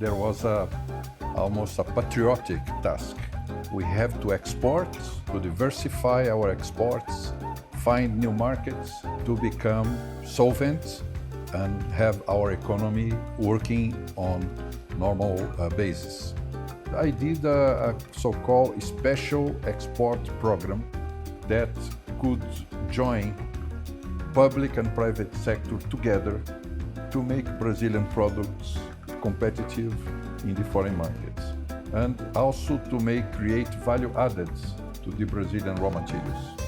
there was almost a patriotic task. We have to export, to diversify our exports, find new markets, to become solvent and have our economy working on normal basis. I did a so-called special export program that could join public and private sector together to make Brazilian products competitive in the foreign markets, and also to create value added to the Brazilian raw materials.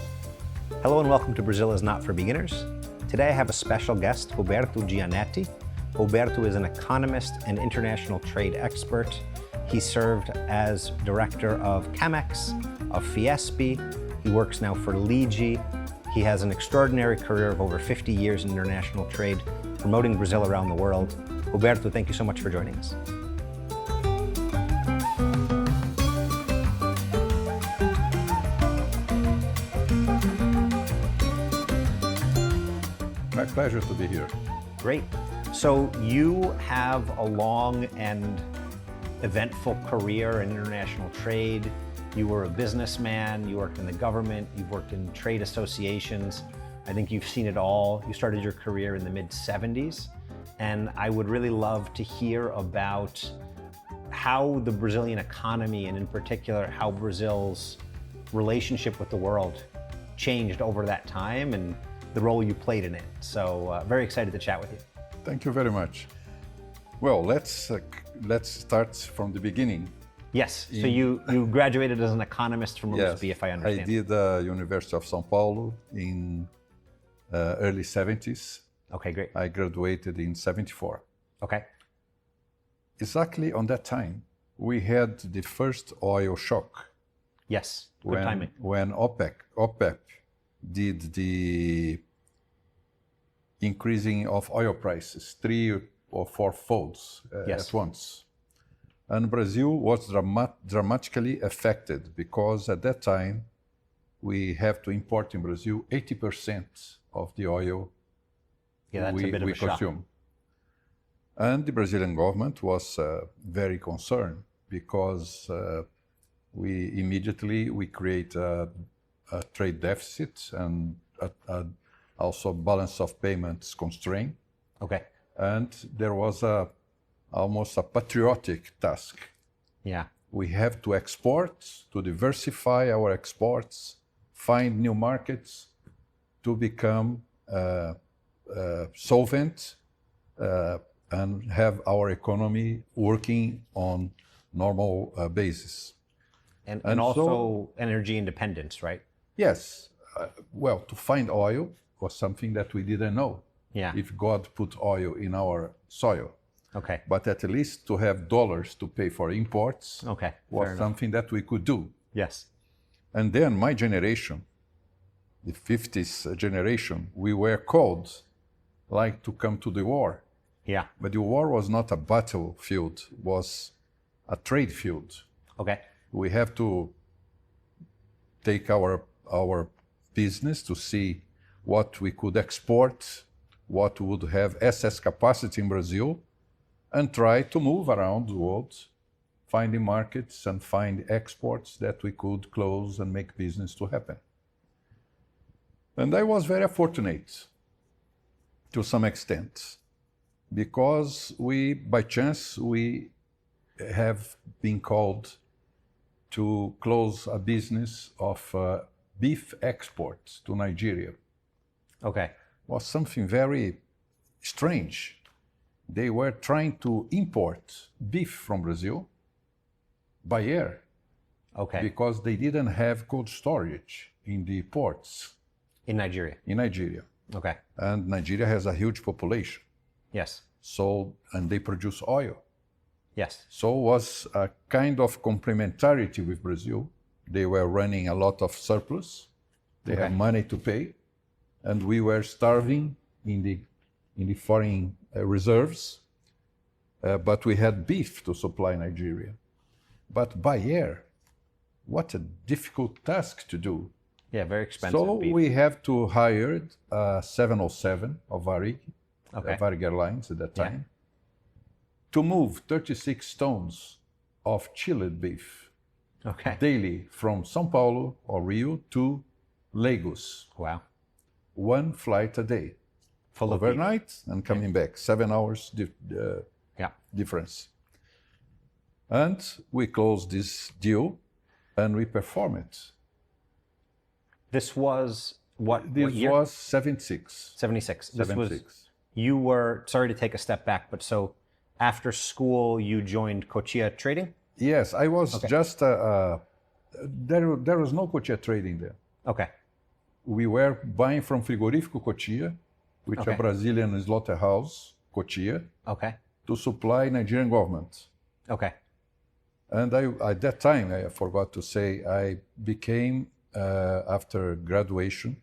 Hello and welcome to Brazil is Not for Beginners. Today I have a special guest, Roberto Giannetti. Roberto is an economist and international trade expert. He served as director of Chemex, of Fiesp. He works now for Ligi. He has an extraordinary career of over 50 years in international trade, promoting Brazil around the world. Roberto, thank you so much for joining us. My pleasure to be here. Great. So you have a long and eventful career in international trade. You were a businessman, you worked in the government, you've worked in trade associations. I think you've seen it all. You started your career in the mid-70s. And I would really love to hear about how the Brazilian economy, and in particular, how Brazil's relationship with the world changed over that time and the role you played in it. So very excited to chat with you. Thank you very much. Well, let's start from the beginning. Yes, so you graduated as an economist from USP, if I understand. I did the University of São Paulo in early 70s. Okay, great. I graduated in 74. Okay. Exactly on that time, we had the first oil shock. Yes, good timing. When OPEC did the increasing of oil prices 3 or 4 folds at once. And Brazil was dramatically affected because at that time, we have to import in Brazil 80% of the oil we consume. And the Brazilian government was very concerned because we immediately create a trade deficit and also balance of payments constraint. Okay. And there was almost a patriotic task. Yeah. We have to export, to diversify our exports, find new markets, to become solvent and have our economy working on normal basis. And also energy independence, right? Yes. Well, to find oil was something that we didn't know. Yeah. If God put oil in our soil. Okay. But at least to have dollars to pay for imports was something that we could do. Yes. And then my generation, the 50s generation, we were called like to come to the war. Yeah. But the war was not a battlefield, it was a trade field. Okay. We have to take our business to see what we could export, what would have excess capacity in Brazil, and try to move around the world, finding markets and find exports that we could close and make business to happen. And I was very fortunate to some extent, because by chance, we have been called to close a business of beef exports to Nigeria. Okay. Was something very strange. They were trying to import beef from Brazil by air. Okay. Because they didn't have cold storage in the ports. In Nigeria? In Nigeria. Okay. And Nigeria has a huge population. Yes. And they produce oil. Yes. So it was a kind of complementarity with Brazil. They were running a lot of surplus. They had money to pay. And we were starving in the foreign reserves. But we had beef to supply Nigeria. But by air, what a difficult task to do. Yeah, very expensive So beef. we have to hire 707 of Varig Airlines at that time, to move 36 tons of chilled beef Okay. daily from São Paulo or Rio to Lagos. Wow. One flight a day, Full of beef. overnight and coming back, 7 hours Yeah. difference. And we closed this deal and we perform it. This was what This year? was 76. 76. This was, 76. you were, sorry to take a step back, but so after school you joined Cotia Trading? Yes, I was just, there was no Cotia Trading there. Okay. We were buying from Frigorífico Cotia, which Okay. a Brazilian slaughterhouse, Cotia, Okay. to supply Nigerian government. Okay. And at that time, I forgot to say, I became, after graduation,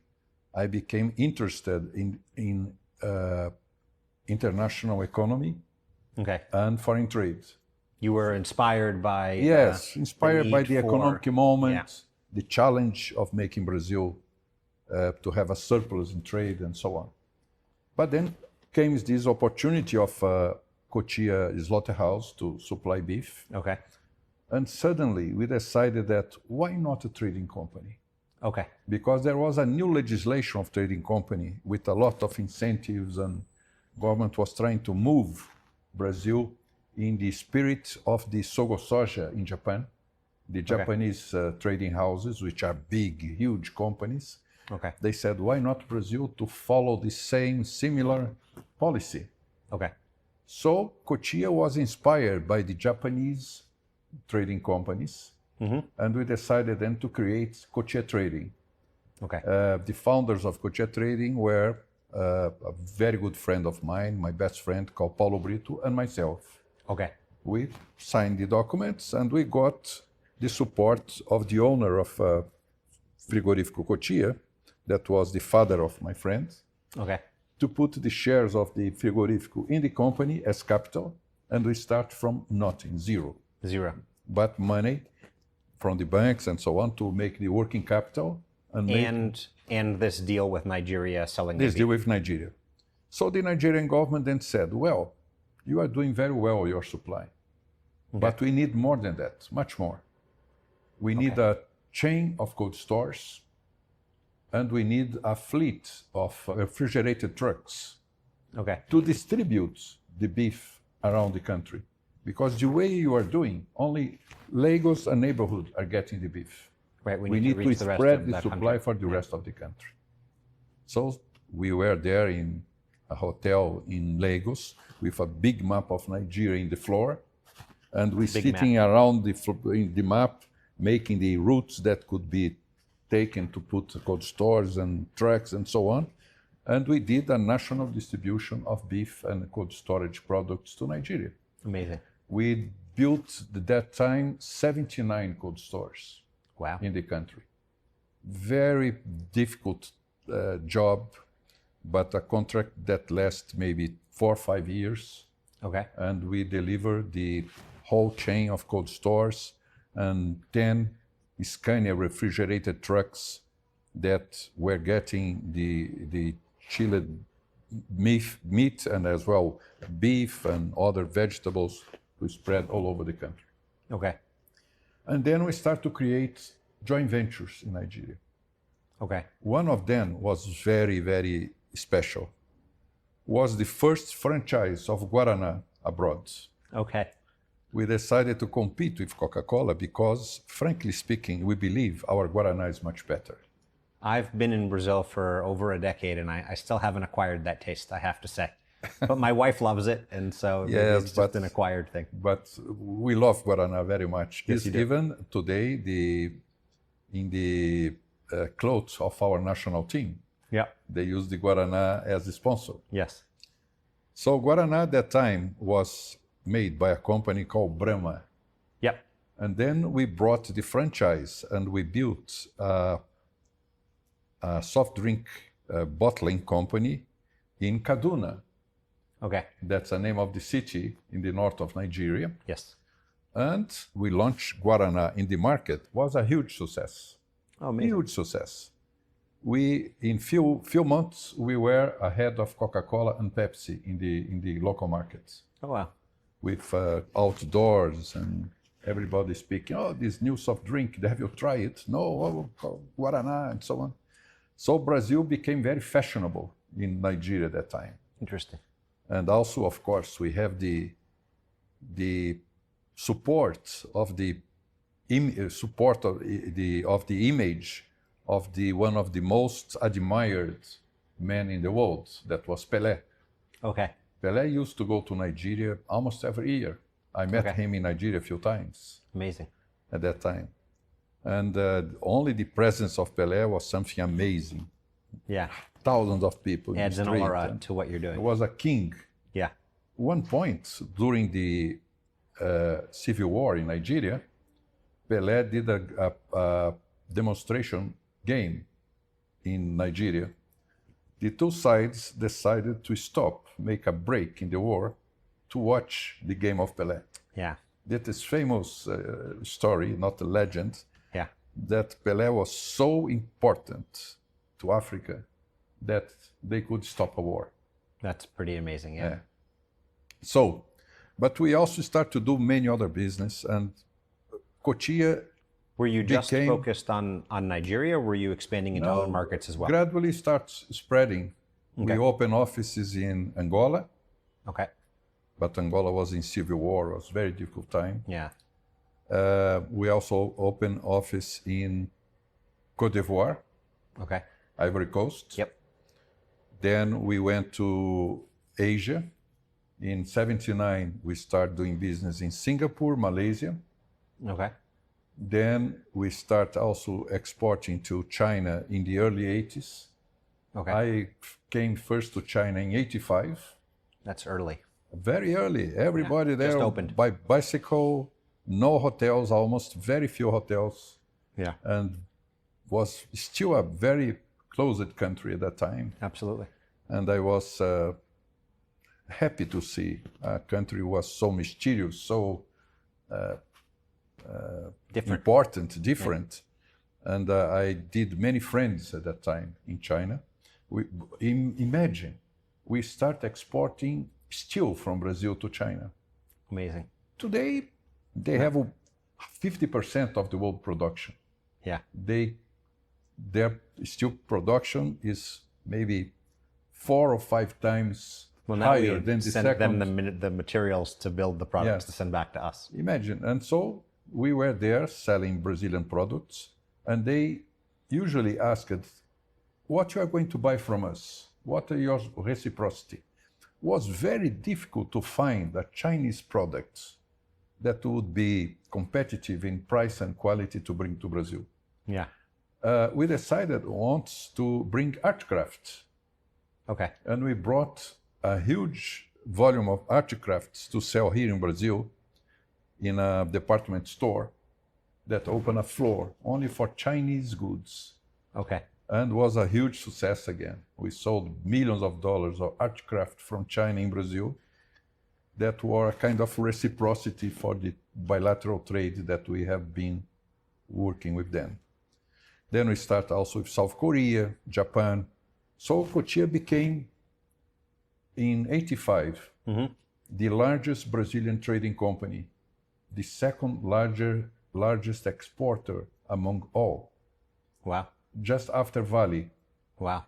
I became interested in international economy Okay. and foreign trade. You were inspired by Yes, inspired by need the for- economic moment, Yeah. the challenge of making Brazil to have a surplus in trade and so on. But then came this opportunity of Cotia Slaughterhouse to supply beef. Okay. And suddenly we decided that why not a trading company? Okay. Because there was a new legislation of trading company with a lot of incentives, and government was trying to move Brazil in the spirit of the Sogo Soja in Japan, the Japanese trading houses, which are big, huge companies. Okay. They said, why not Brazil to follow the same similar policy? Okay. So Cotia was inspired by the Japanese trading companies, and we decided then to create Cotia Trading. Okay. The founders of Cotia Trading were a very good friend of mine, my best friend called Paulo Brito, and myself. Okay. We signed the documents and we got the support of the owner of Frigorífico Cotia, that was the father of my friend, Okay. to put the shares of the Frigorífico in the company as capital, and we start from nothing, zero. Zero. But money from the banks and so on to make the working capital and make And this deal with Nigeria selling the this beef. deal with Nigeria. So the Nigerian government then said, well, you are doing very well your supply, but we need more than that, much more. We need a chain of cold stores, and we need a fleet of refrigerated trucks Okay. to distribute the beef around the country. Because the way you are doing, only Lagos and neighborhood are getting the beef. Right. We need to reach the rest spread of the that supply country. for the rest of the country. So we were there in a hotel in Lagos with a big map of Nigeria in the floor, and we sitting around in the map, making the routes that could be taken to put cold stores and trucks and so on. And we did a national distribution of beef and cold storage products to Nigeria. Amazing. We built at that time 79 cold stores Wow. in the country. Very difficult job, but a contract that lasts maybe 4 or 5 years. Okay. And we deliver the whole chain of cold stores and 10 Scania refrigerated trucks that were getting the chilled meat and as well beef and other vegetables to spread all over the country. Okay. And then we start to create joint ventures in Nigeria. Okay. One of them was very, very special. Was the first franchise of Guaraná abroad. Okay. We decided to compete with Coca-Cola because, frankly speaking, we believe our Guaraná is much better. I've been in Brazil for over a decade, and I still haven't acquired that taste, I have to say. But my wife loves it, and so maybe Yes, it's just an acquired thing. But we love Guaraná very much. Yes, It's you do. even today in the clothes of our national team. Yeah. They use the Guaraná as a sponsor. Yes. So Guaraná at that time was made by a company called Brahma. Yep. And then we brought the franchise and we built a soft drink bottling company in Kaduna. Okay. That's the name of the city in the north of Nigeria. Yes. And we launched Guaraná in the market. It was a huge success. Oh, amazing. Huge success. We, in few months, we were ahead of Coca-Cola and Pepsi in the local markets. Oh, wow. with outdoors and everybody speaking, oh, this new soft drink, have you tried it? No, Guaraná, and so on. So Brazil became very fashionable in Nigeria at that time. Interesting. And also, of course, we have the support of the image of one of the most admired men in the world, that was Pelé. Okay. Pelé used to go to Nigeria almost every year. I met him in Nigeria a few times. Amazing. At that time. And only the presence of Pelé was something amazing. Yeah. Thousands of people. Adds in the an street, aura to what you're doing. He was a king. Yeah. One point during the civil war in Nigeria, Pelé did a demonstration game in Nigeria. The two sides decided to stop, make a break in the war to watch the game of Pelé. Yeah. That is famous story, not a legend, Yeah. that Pelé was so important to Africa that they could stop a war. That's pretty amazing. Yeah. So, but we also start to do many other business, and Cotia Were you just became- focused on Nigeria, or were you expanding into other markets as well? gradually starts spreading. Okay. We open offices in Angola, Okay. but Angola was in civil war, it was a very difficult time. Yeah. We also open office in Cote d'Ivoire, Okay. Ivory Coast. Yep. Then we went to Asia. In 79, we start doing business in Singapore, Malaysia. Okay. Then we start also exporting to China in the early 80s. Okay. I came first to China in 85, That's early. very early. Everybody there just opened. by bicycle, no hotels, almost very few hotels, Yeah. and was still a very closed country at that time. Absolutely. And I was happy to see a country was so mysterious, so Different. important, different. And I did many friends at that time in China. Imagine, we start exporting steel from Brazil to China. Amazing. Today, they have 50% of the world production. Yeah. Their steel production is maybe 4 or 5 times Well, now higher we than the send second. them the materials to build the products Yes. to send back to us. Imagine. And so we were there selling Brazilian products, and they usually asked, what you are going to buy from us? What are your reciprocity? It was very difficult to find a Chinese product that would be competitive in price and quality to bring to Brazil. Yeah. We decided once to bring art crafts, Okay. and we brought a huge volume of art crafts to sell here in Brazil in a department store that opened a floor only for Chinese goods, Okay. and was a huge success again. We sold millions of dollars of art craft from China in Brazil that were a kind of reciprocity for the bilateral trade that we have been working with them. Then we start also with South Korea, Japan. So Cotia became, in 85, the largest Brazilian trading company, the second largest exporter among all, Wow. just after Vale, Wow.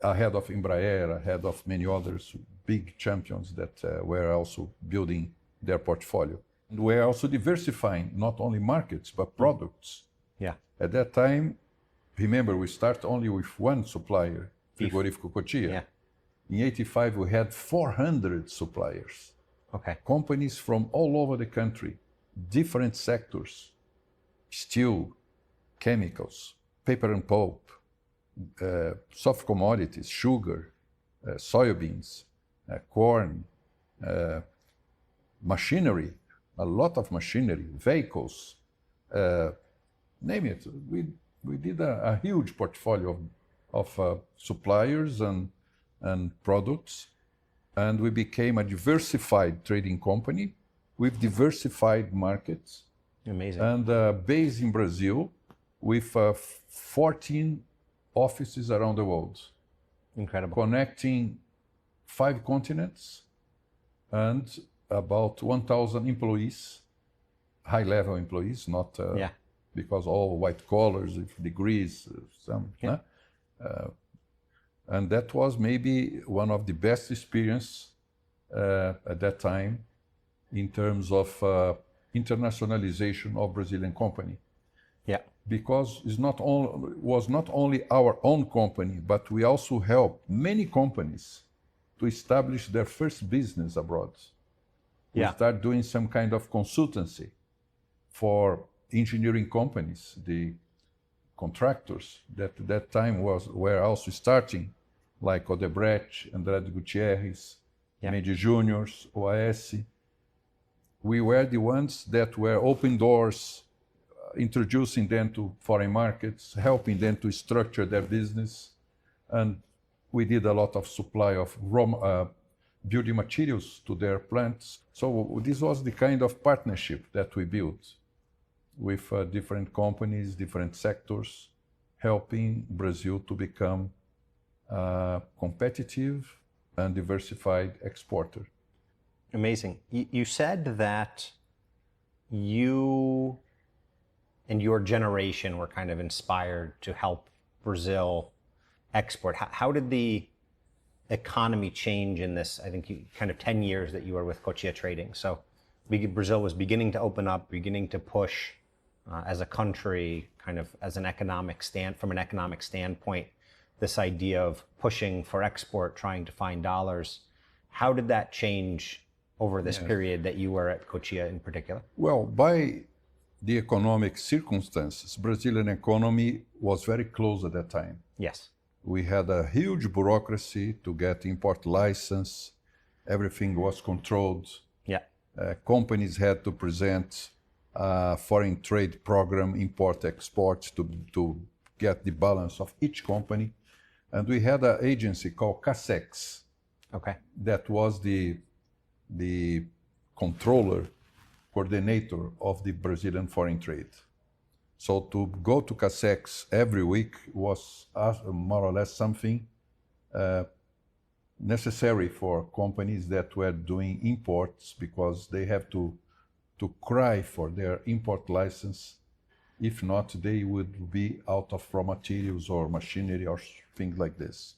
ahead of Embraer, ahead of many others, big champions that were also building their portfolio. And we're also diversifying not only markets, but products. Yeah. At that time, remember, we start only with one supplier, Frigorífico Cotia. Yeah. In 85, we had 400 suppliers, Okay. companies from all over the country, different sectors, steel, chemicals, paper and pulp, soft commodities, sugar, soybeans, corn, machinery, a lot of machinery, vehicles, name it. We did a huge portfolio of suppliers and products, and we became a diversified trading company with diversified markets, Amazing. and based in Brazil with 14 offices around the world, Incredible. connecting 5 continents and about 1,000 employees, high-level employees, not because all white collars with degrees, some. And that was maybe one of the best experience at that time in terms of internationalization of Brazilian company. Yeah. Because was not only our own company, but we also helped many companies to establish their first business abroad. We start doing some kind of consultancy for engineering companies, the contractors that at that time were also starting, like Odebrecht, Andrade Gutierrez, Mendes Juniors, OAS. We were the ones that were opening doors, introducing them to foreign markets, helping them to structure their business. And we did a lot of supply of building materials to their plants. So this was the kind of partnership that we built with different companies, different sectors, helping Brazil to become a competitive and diversified exporter. Amazing. You said that you and your generation were kind of inspired to help Brazil export. How did the economy change in this, I think, kind of 10 years that you were with Cotia Trading? So Brazil was beginning to open up, beginning to push as a country, kind of as an from an economic standpoint, this idea of pushing for export, trying to find dollars. How did that change over this period that you were at Cotia in particular? Well, by the economic circumstances, Brazilian economy was very close at that time. Yes. We had a huge bureaucracy to get import license. Everything was controlled. Yeah. Companies had to present a foreign trade program, import-export, to get the balance of each company. And we had an agency called CASEX. Okay. That was the controller, coordinator of the Brazilian foreign trade. So to go to CASEX every week was more or less something necessary for companies that were doing imports, because they have to cry for their import license. If not, they would be out of raw materials or machinery or things like this.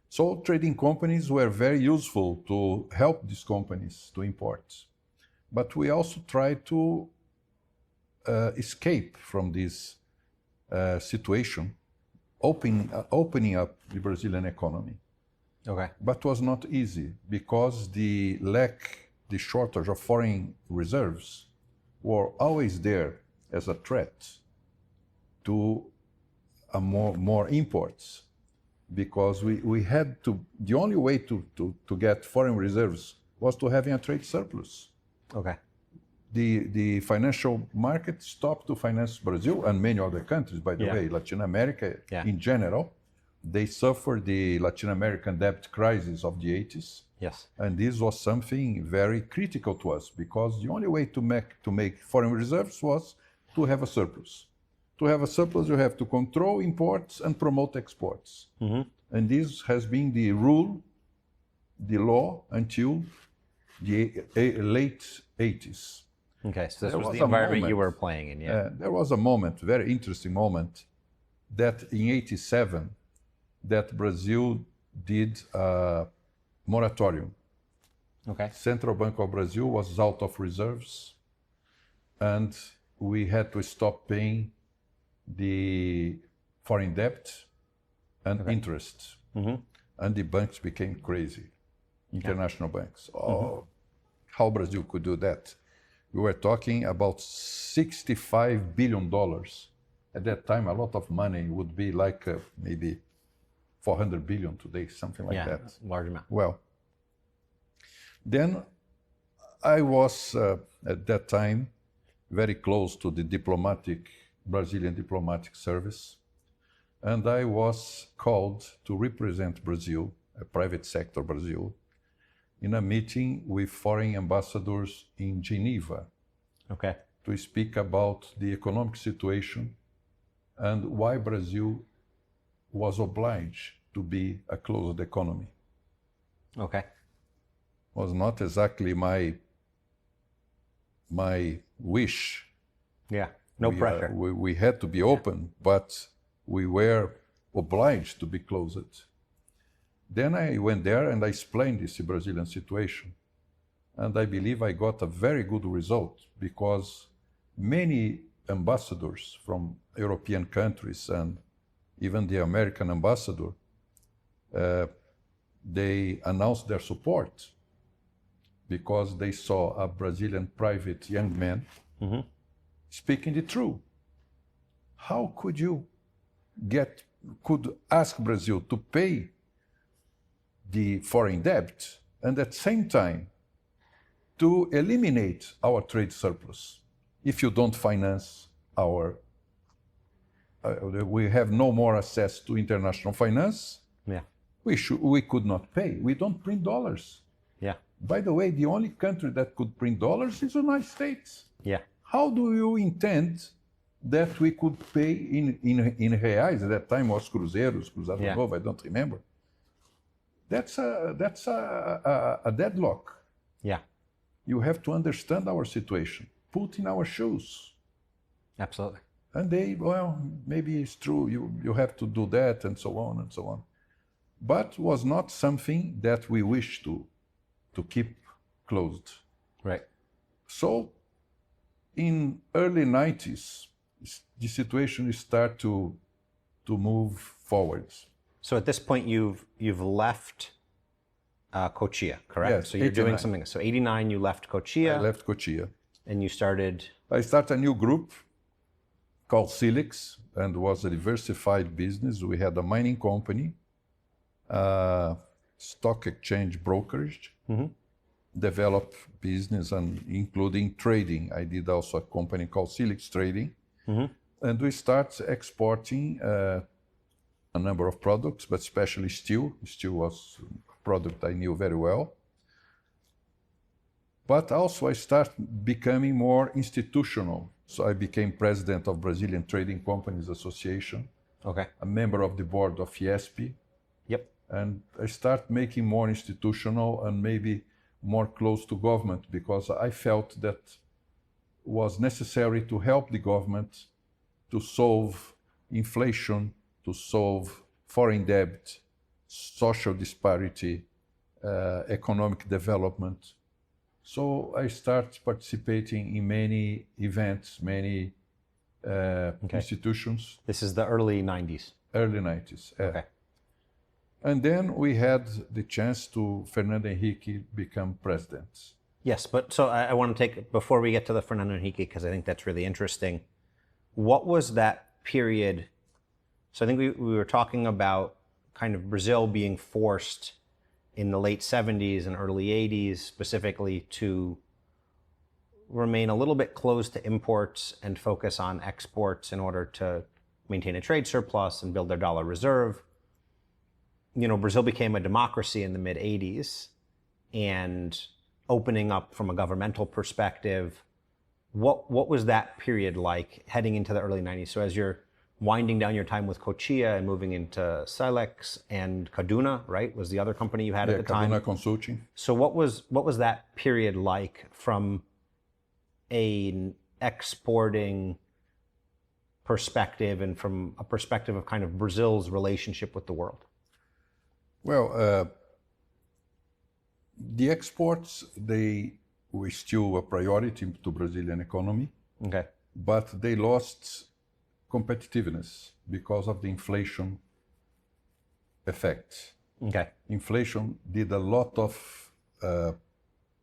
So trading companies were very useful to help these companies to import. But we also tried to escape from this situation, opening up the Brazilian economy. Okay. But was not easy, because the shortage of foreign reserves were always there as a threat to more imports, because we had to, the only way to get foreign reserves was to having a trade surplus. Okay. The financial market stopped to finance Brazil and many other countries, by the way. Latin America in general, they suffered the Latin American debt crisis of the 80s. Yes. And this was something very critical to us, because the only way to make foreign reserves was to have a surplus. To have a surplus, you have to control imports and promote exports. Mm-hmm. And this has been the rule, the law, until the late 80s. Okay, so this was the environment you were playing in, there was a moment, very interesting moment, that in 87, that Brazil did a moratorium. Okay. Central Bank of Brazil was out of reserves, and we had to stop paying the foreign debt and interest. Mm-hmm. And the banks became crazy, international banks. How Brazil could do that? We were talking about $65 billion. At that time, a lot of money would be like maybe 400 billion today, something like that. Large amount. Well, then I was at that time very close to the Brazilian diplomatic service, and I was called to represent Brazil, a private sector Brazil, in a meeting with foreign ambassadors in Geneva. Okay. To speak about the economic situation and why Brazil was obliged to be a closed economy. Okay. Was not exactly my my wish. Yeah, no pressure. We had to be open, but we were obliged to be closed. Then I went there and I explained this Brazilian situation. And I believe I got a very good result because many ambassadors from European countries and even the American ambassador, they announced their support because they saw a Brazilian private young man speaking the truth. How could you could ask Brazil to pay the foreign debt and at the same time to eliminate our trade surplus if you don't finance our, we have no more access to international finance, Yeah. we could not pay. We don't print dollars. Yeah. By the way, the only country that could print dollars is the United States. Yeah. How do you intend that we could pay in reais? At that time was cruzeiros, cruzado Yeah. novo, I don't remember. That's a deadlock. Yeah. You have to understand our situation, put in our shoes. Absolutely. And they, well, maybe it's true, you have to do that and so on and so on. But was not something that we wish to keep closed. Right. So in early 90s, the situation start to move forward. So at this point, you've left Cotia, correct? Yes, So you're 89. doing something. So 89, you left Cotia. I left Cotia. And you started. I started a new group called Silix, and was a diversified business. We had a mining company, stock exchange brokerage, develop business, and including trading. I did also a company called Silix Trading, and we start exporting a number of products, but especially steel. Steel was a product I knew very well. But also I start becoming more institutional. So I became president of Brazilian Trading Companies Association, Okay. a member of the board of IESP, Yep. and I start making more institutional and maybe more close to government because I felt that was necessary to help the government to solve inflation, to solve foreign debt, social disparity, economic development. So I start participating in many events, many institutions, This is the early 90s. early 90s. Okay. And then we had the chance to Fernando Henrique become president. Yes, but so I want to take, before we get to the Fernando Henrique, because I think that's really interesting, what was that period? So I think we were talking about kind of Brazil being forced in the late 70s and early 80s specifically to remain a little bit closed to imports and focus on exports in order to maintain a trade surplus and build their dollar reserve. You know, Brazil became a democracy in the mid 80s, and opening up from a governmental perspective, what was that period like heading into the early 90s? So as you're winding down your time with Cotia and moving into Silex and Kaduna, right, was the other company you had at the time? Kaduna Consulting. So what was that period like from an exporting perspective and from a perspective of kind of Brazil's relationship with the world? Well, the exports, they were still a priority to Brazilian economy, Okay. but they lost competitiveness because of the inflation effect. Okay. Inflation did a lot of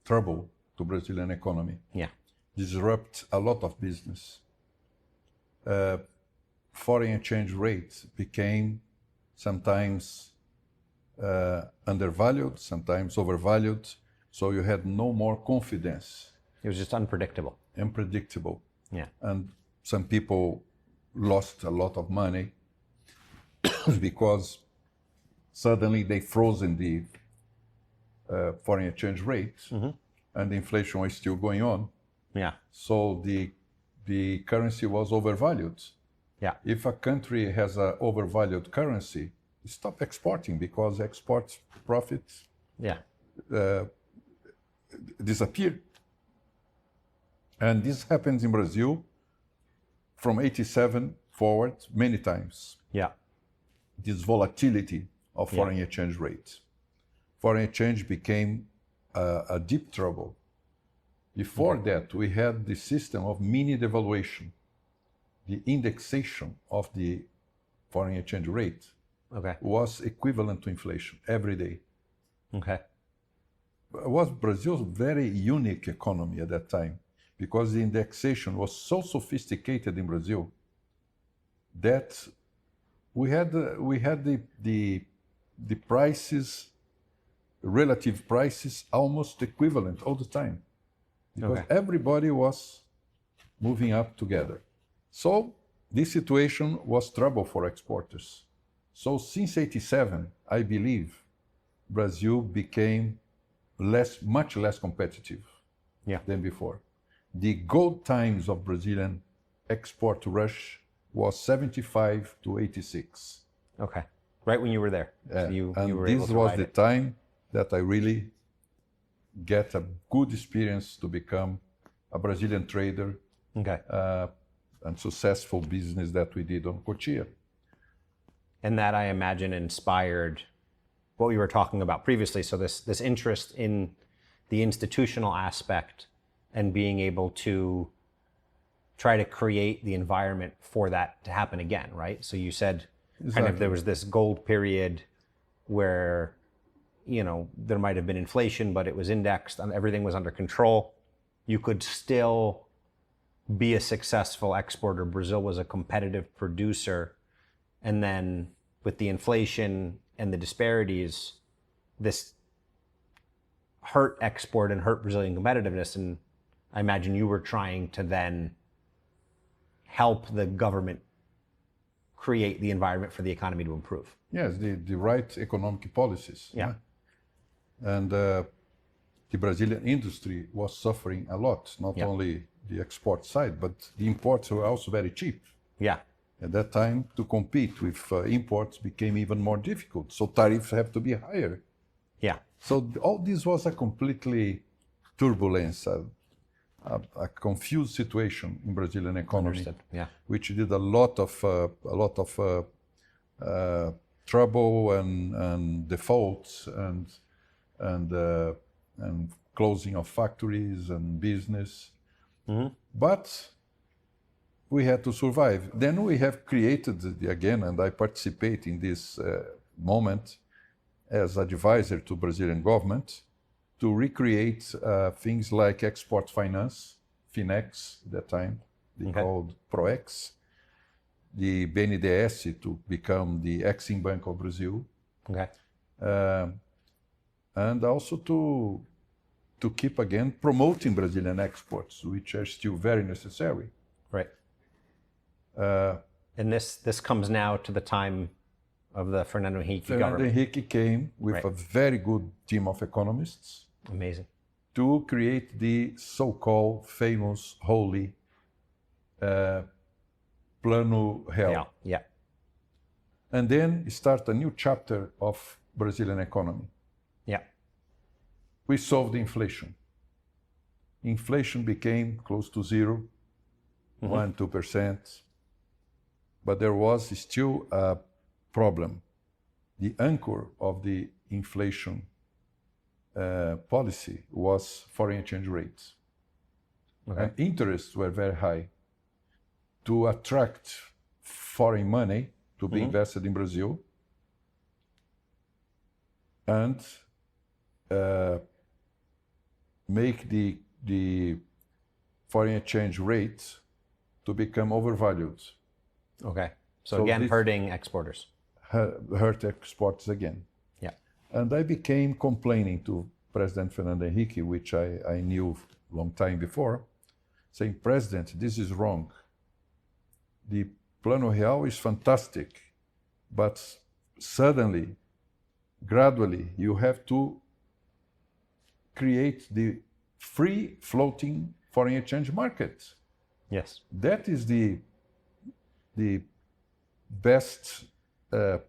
trouble to Brazilian economy, Yeah. disrupt a lot of business. Foreign exchange rate became sometimes undervalued, sometimes overvalued, so you had no more confidence, It was just unpredictable. unpredictable. Yeah. And some people lost a lot of money because suddenly they frozen the foreign exchange rate, and the inflation was still going on. Yeah. So the currency was overvalued. Yeah. If a country has an overvalued currency, stop exporting because export profits Yeah. disappear. And this happens in Brazil from 87 forward many times. Yeah. This volatility of foreign exchange rate. Foreign exchange became a deep trouble. Before that, we had the system of mini devaluation, the indexation of the foreign exchange rate was equivalent to inflation every day. Okay. It was Brazil's very unique economy at that time because the indexation was so sophisticated in Brazil that we had the prices, relative prices, almost equivalent all the time because everybody was moving up together. So this situation was trouble for exporters. So since 87, I believe Brazil became much less competitive than before. The gold times of Brazilian export rush was 75 to 86. Okay. Right when you were there. So you were this able to was ride the it. time that I really get a good experience to become a Brazilian trader and successful business that we did on Cotia. And that, I imagine, inspired what we were talking about previously. So this interest in the institutional aspect and being able to try to create the environment for that to happen again, right? So you said kind of there was this gold period where, you know, there might have been inflation, but it was indexed and everything was under control. You could still be a successful exporter. Brazil was a competitive producer. And then with the inflation and the disparities, this hurt export and hurt Brazilian competitiveness. And I imagine you were trying to then help the government create the environment for the economy to improve. Yes, the right economic policies. Yeah. And the Brazilian industry was suffering a lot, not only the export side, but the imports were also very cheap. Yeah. At that time, to compete with imports became even more difficult. So tariffs have to be higher. Yeah. So all this was a completely turbulence, a confused situation in Brazilian economy, Understood. Yeah. which did a lot of trouble and defaults and closing of factories and business. But we had to survive. Then we have created again, and I participate in this moment as advisor to Brazilian government to recreate things like export finance, Finex at that time, they called ProEx, the BNDES to become the Exim Bank of Brazil, and also to keep again promoting Brazilian exports, which are still very necessary. Right. And this comes now to the time of the Fernando Henrique Fernando government. Henrique came with a very good team of economists. Amazing. To create the so-called famous holy Plano Real. Yeah. And then start a new chapter of Brazilian economy. Yeah. We solved inflation. Inflation became close to zero, 1-2%. But there was still a problem. The anchor of the inflation policy was foreign exchange rates. And interests were very high. To attract foreign money to be invested in Brazil and make the foreign exchange rate to become overvalued. Okay. So again, hurting exporters. Hurt exports again. Yeah. And I became complaining to President Fernando Henrique, which I knew a long time before, saying, President, this is wrong. The Plano Real is fantastic, but suddenly, gradually, you have to create the free floating foreign exchange market. Yes. That is the best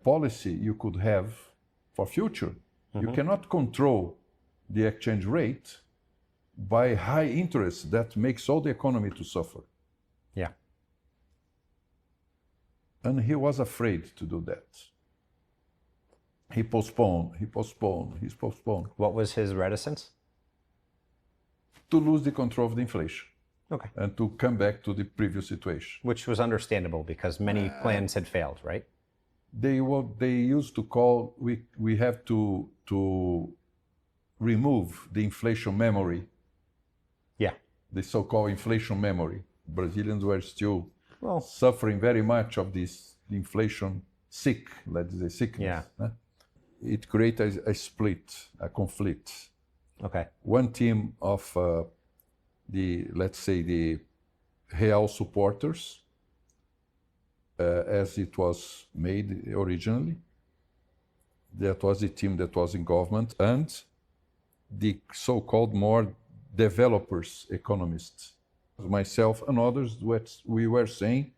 policy you could have for future. You cannot control the exchange rate by high interest that makes all the economy to suffer. Yeah. And he was afraid to do that. He postponed. What was his reticence? To lose the control of the inflation. Okay. And to come back to the previous situation. Which was understandable because many plans had failed, right? They used to call, we have to remove the inflation memory. Yeah. The so-called inflation memory. Brazilians were still suffering very much of this inflation let's say sickness. Yeah. It created a split, a conflict. Okay. One team of let's say the real supporters, as it was made originally. That was the team that was in government, and the so-called more developers, economists. Myself and others, we were saying,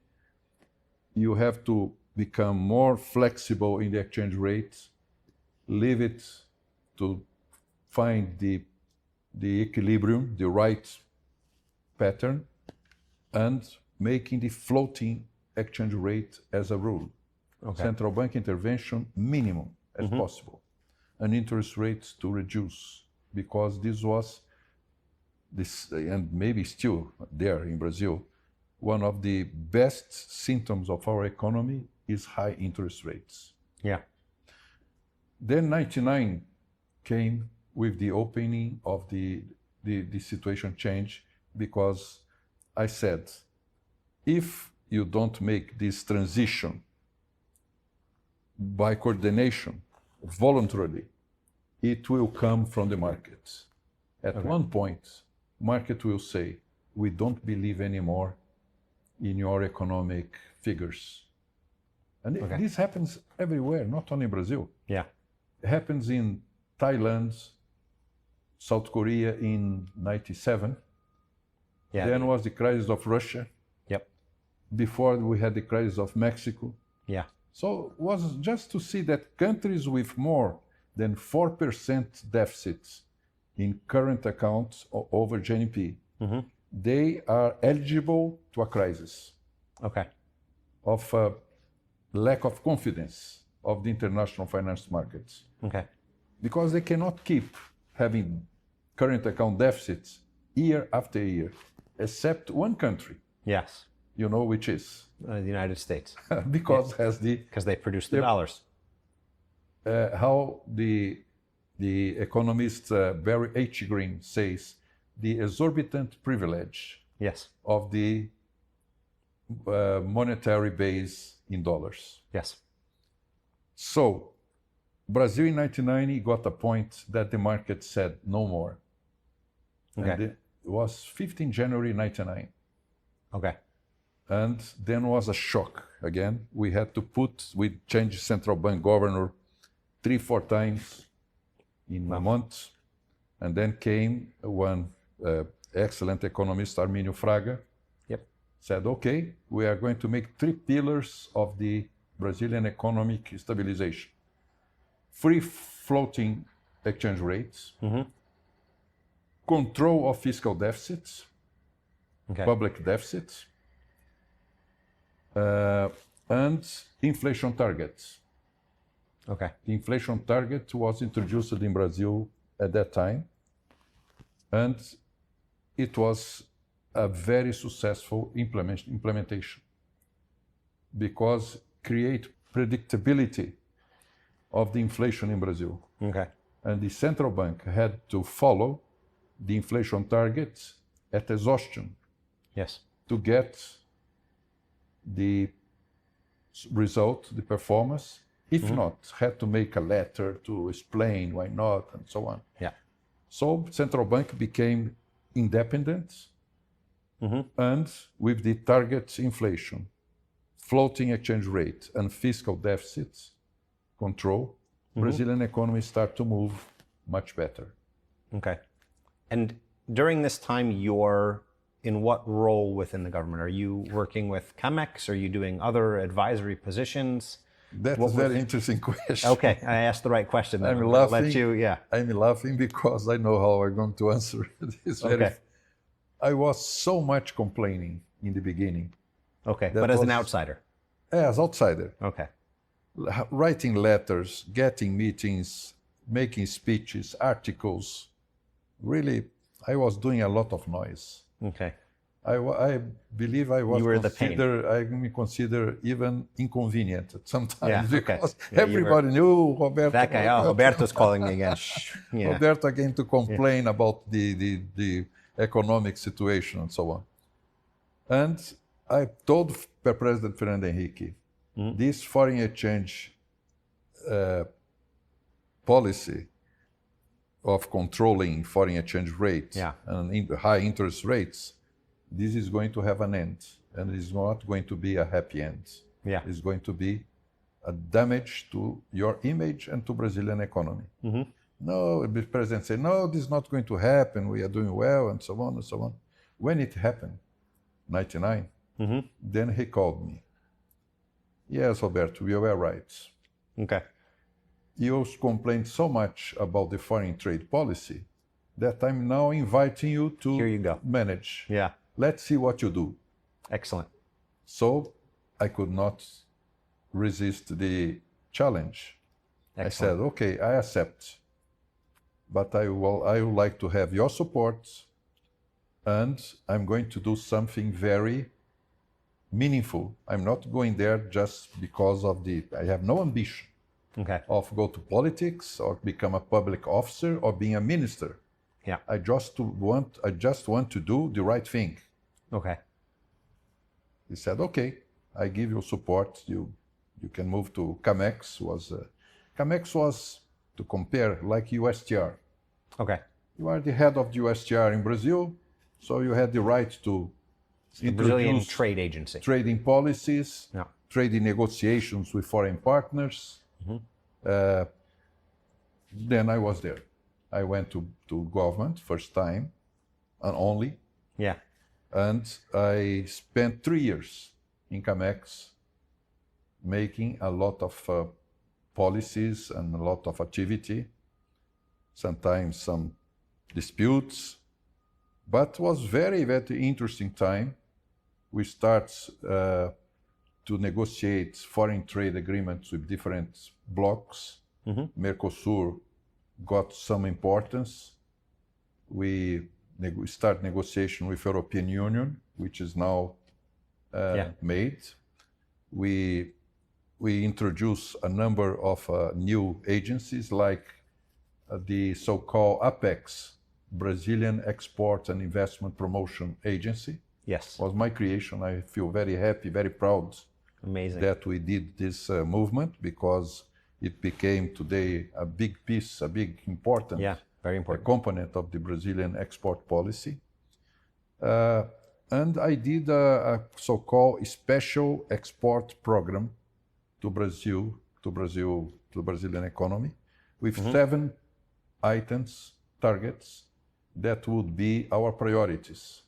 you have to become more flexible in the exchange rate, leave it to find the equilibrium, the right pattern, and making the floating exchange rate as a rule. Okay. Central bank intervention minimum as possible, and interest rates to reduce, because this was and maybe still there in Brazil, one of the best symptoms of our economy is high interest rates. Yeah. Then 99 came with the opening of the situation change, because I said, if you don't make this transition by coordination, voluntarily, it will come from the market. At one point, market will say, we don't believe anymore in your economic figures. And this happens everywhere, not only in Brazil. Yeah. It happens in Thailand, South Korea in 97. Yeah. Then was the crisis of Russia. Yep. Before we had the crisis of Mexico. Yeah. So it was just to see that countries with more than 4% deficits in current accounts over GDP, they are eligible to a crisis. Okay. Of lack of confidence of the international finance markets. Okay. Because they cannot keep having current account deficits year after year, except one country. Yes. You know which is? The United States. Because they produce the dollars. How the economist Barry H. Green says, the exorbitant privilege of the monetary base in dollars. Yes. So Brazil in 1990 got a point that the market said no more. Okay. And it was 15 January 1999. Okay. And then was a shock again. We changed central bank governor 3-4 times in a month. And then came one excellent economist, Arminio Fraga, said, okay, we are going to make 3 pillars of the Brazilian economic stabilization. Free floating exchange rates, control of fiscal deficits, public deficits, and inflation targets. Okay. The inflation target was introduced in Brazil at that time, and it was a very successful implementation, because create predictability of the inflation in Brazil. Okay. And the central bank had to follow the inflation targets at exhaustion. Yes. To get the result, the performance. If not, had to make a letter to explain why not, and so on. Yeah. So central bank became independent, and with the target inflation, floating exchange rate, and fiscal deficits control, Brazilian economy start to move much better. Okay. And during this time, you're in what role within the government? Are you working with COMEX? Are you doing other advisory positions? That's a very interesting question. Okay, I asked the right question. Then. I'm laughing. Let you, yeah. I'm laughing because I know how I'm going to answer this. Okay. I was so much complaining in the beginning. Okay, but as an outsider. As outsider. Okay. Writing letters, getting meetings, making speeches, articles. Really, I was doing a lot of noise. Okay. I believe I was You were the pain. I consider even inconvenient sometimes because Yeah, everybody knew Roberto. That guy, Roberto's calling me again. Yeah. Roberto again to complain about the economic situation and so on. And I told President Fernando Henrique, this foreign exchange policy of controlling foreign exchange rates and high interest rates, this is going to have an end, and it's not going to be a happy end. Yeah. It's going to be a damage to your image and to Brazilian economy. No, the president said, no, this is not going to happen. We are doing well, and so on and so on. When it happened, 99, then he called me. Yes, Roberto, you were right. Okay. You complained so much about the foreign trade policy that I'm now inviting you to Here you go. manage. Yeah. Let's see what you do. Excellent. So I could not resist the challenge. Excellent. I said, okay, I accept. But I would like to have your support, and I'm going to do something very meaningful. I'm not going there just because I have no ambition of go to politics or become a public officer or being a minister. Yeah. I just want to do the right thing. Okay. He said, okay, I give you support. You can move to CAMEX. CAMEX was, to compare, like USTR. Okay. You are the head of the USTR in Brazil, so you had the right to The Brazilian trade agency. trading policies, Yeah. trading negotiations with foreign partners. Then I was there. I went to government first time and only, Yeah. and I spent 3 years in CAMEX making a lot of policies and a lot of activity, sometimes some disputes, but was very, very interesting time. We start to negotiate foreign trade agreements with different blocs. Mercosur got some importance. We start negotiation with European Union, which is now made. We introduce a number of new agencies like the so-called APEX, Brazilian Export and Investment Promotion Agency. Yes. Was my creation. I feel very happy, very proud. Amazing. That we did this movement because it became today a big piece, a big important, very important component of the Brazilian export policy. And I did a so-called special export program to Brazil, to the Brazilian economy, with 7 items, targets, that would be our priorities.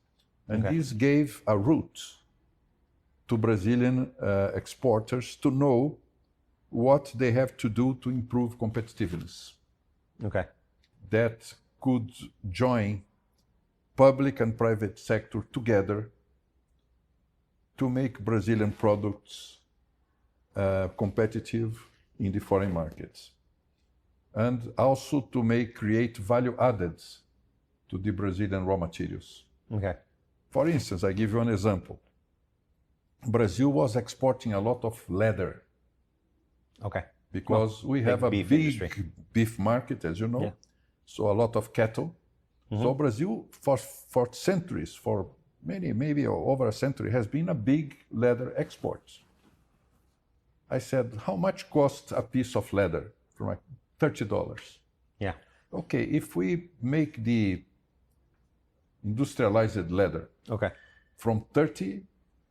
And this gave a route to Brazilian exporters to know what they have to do to improve competitiveness. Okay. That could join public and private sector together to make Brazilian products competitive in the foreign markets. And also to create value added to the Brazilian raw materials. Okay. For instance, I give you an example. Brazil was exporting a lot of leather. Okay. Because we have a big beef market, as you know. Yeah. So a lot of cattle. So Brazil, for centuries, for maybe over a century, has been a big leather export. I said, how much costs a piece of leather? For like $30. Yeah. Okay, if we make the industrialized leather from $30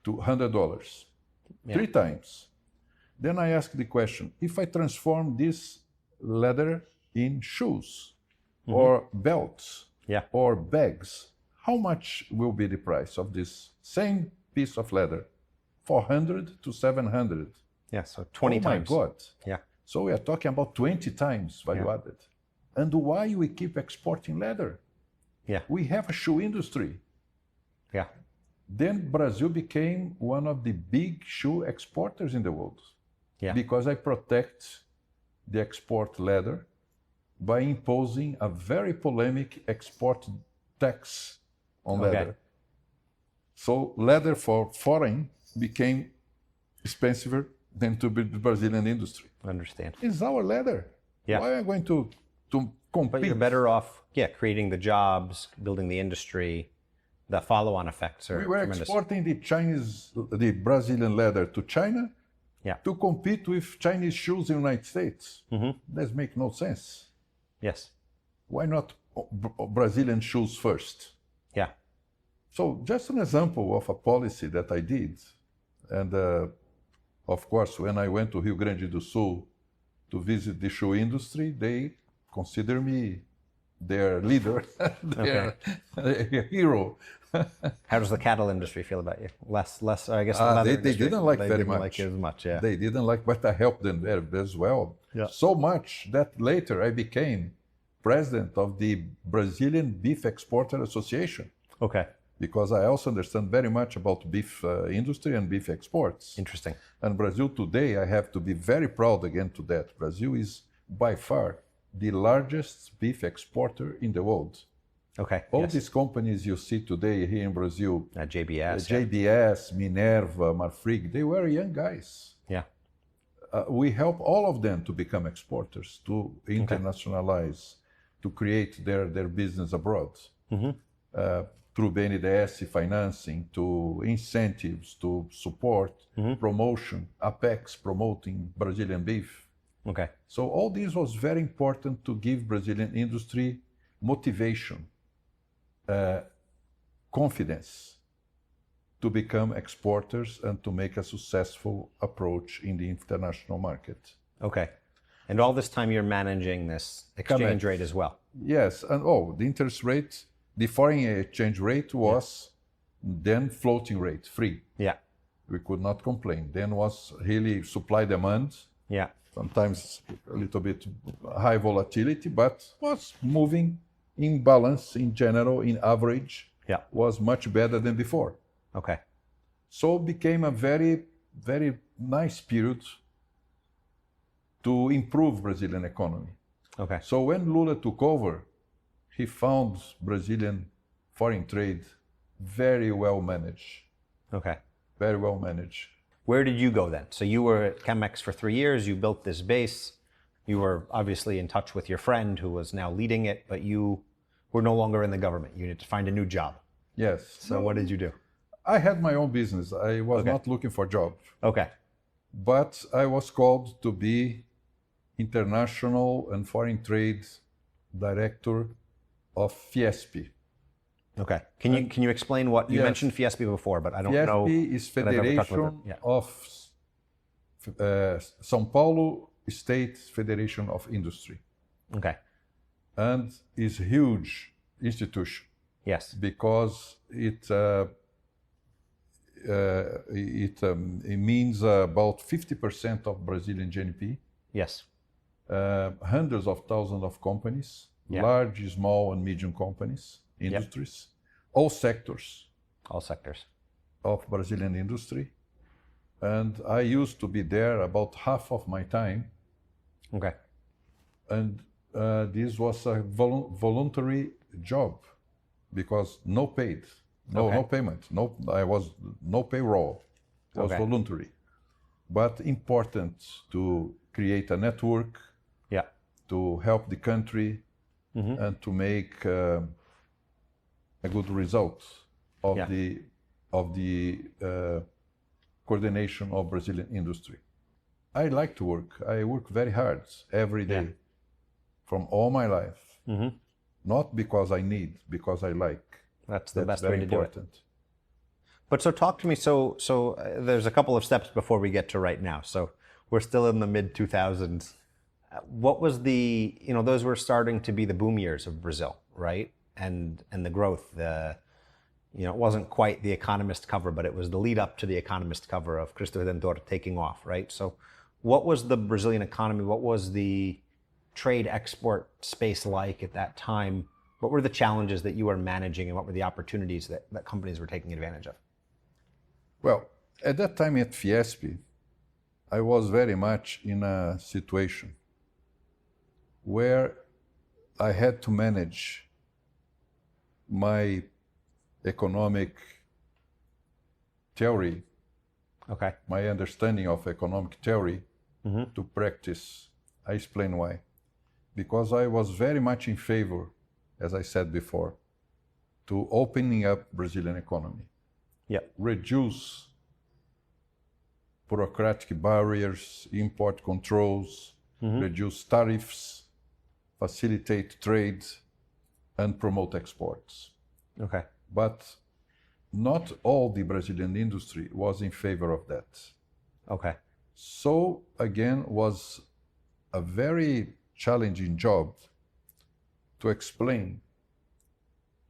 to $100, 3 times. Then I ask the question, if I transform this leather in shoes or belts or bags, how much will be the price of this same piece of leather? 400 to 700. Yeah, so 20 times. Oh my God. Yeah. So we are talking about 20 times value added. And why we keep exporting leather? Yeah. We have a shoe industry. Yeah. Then Brazil became one of the big shoe exporters in the world. Yeah. Because I protect the export leather by imposing a very polemic export tax on leather. So leather for foreign became expensive than to be the Brazilian industry. Understand. It's our leather. Yeah. Why am I going to compete? But you're better off, creating the jobs, building the industry. The follow-on effects are We were tremendous. exporting the Brazilian leather to China to compete with Chinese shoes in the United States. That makes no sense. Yes. Why not Brazilian shoes first? Yeah. So just an example of a policy that I did. And of course, when I went to Rio Grande do Sul to visit the shoe industry, they consider me their leader, their hero. How does the cattle industry feel about you? Less, I guess. They didn't like they very didn't much. Like you as much, yeah. They didn't like, but I helped them there as well. Yeah. So much that later I became president of the Brazilian Beef Exporter Association. Okay. Because I also understand very much about beef industry and beef exports. Interesting. And Brazil today, I have to be very proud again to that. Brazil is by far the largest beef exporter in the world. Okay. All these companies you see today here in Brazil, JBS, Minerva, Marfrig, they were young guys. Yeah. We help all of them to become exporters, to internationalize, to create their business abroad. Through BNDES financing, to incentives, to support, promotion, Apex promoting Brazilian beef. Okay. So all this was very important to give Brazilian industry motivation, confidence to become exporters and to make a successful approach in the international market. Okay. And all this time you're managing this exchange rate as well. Yes, and the interest rate, the foreign exchange rate was then floating rate, free. Yeah. We could not complain. Then was really supply demand. Yeah. Sometimes a little bit high volatility, but was moving in balance in general, in average, was much better than before. Okay. So it became a very, very nice period to improve Brazilian economy. Okay. So when Lula took over, he found Brazilian foreign trade very well managed. Okay. Very well managed. Where did you go then? So you were at Chemex for 3 years, you built this base, you were obviously in touch with your friend who was now leading it, but you were no longer in the government. You needed to find a new job. Yes. So what did you do? I had my own business. I was not looking for a job. Okay. But I was called to be international and foreign trade director of Fiesp. Okay. Can you explain what you mentioned Fiesp before, but I don't know. Fiesp is Federation of São Paulo State Federation of Industry. Okay. And is a huge institution. Yes. Because it means about 50% of Brazilian GNP. Yes. Hundreds of thousands of companies, large, small, and medium companies, industries, all sectors. All sectors. Of Brazilian industry. And I used to be there about half of my time. Okay. And this was a voluntary job because no paid, no payment, I was no payroll. It was voluntary, but important to create a network, to help the country, and to make a good result of the coordination of Brazilian industry. I like to work. I work very hard every day, from all my life. Not because I need, because I like. That's the best way to do it. But so talk to me. So there's a couple of steps before we get to right now. So we're still in the mid 2000s. What was those were starting to be the boom years of Brazil, right? And the growth, It wasn't quite the Economist cover, but it was the lead up to the Economist cover of Cristo Redentor taking off, right? So what was the Brazilian economy? What was the trade export space like at that time? What were the challenges that you were managing, and what were the opportunities that companies were taking advantage of? Well, at that time at Fiesp, I was very much in a situation where I had to manage my economic theory, Okay. my understanding of economic theory to practice. I explain why. Because I was very much in favor, as I said before, to opening up Brazilian economy. Yep. Reduce bureaucratic barriers, import controls, reduce tariffs, facilitate trade, and promote exports. Okay. But not all the Brazilian industry was in favor of that. Okay. So again, was a very challenging job to explain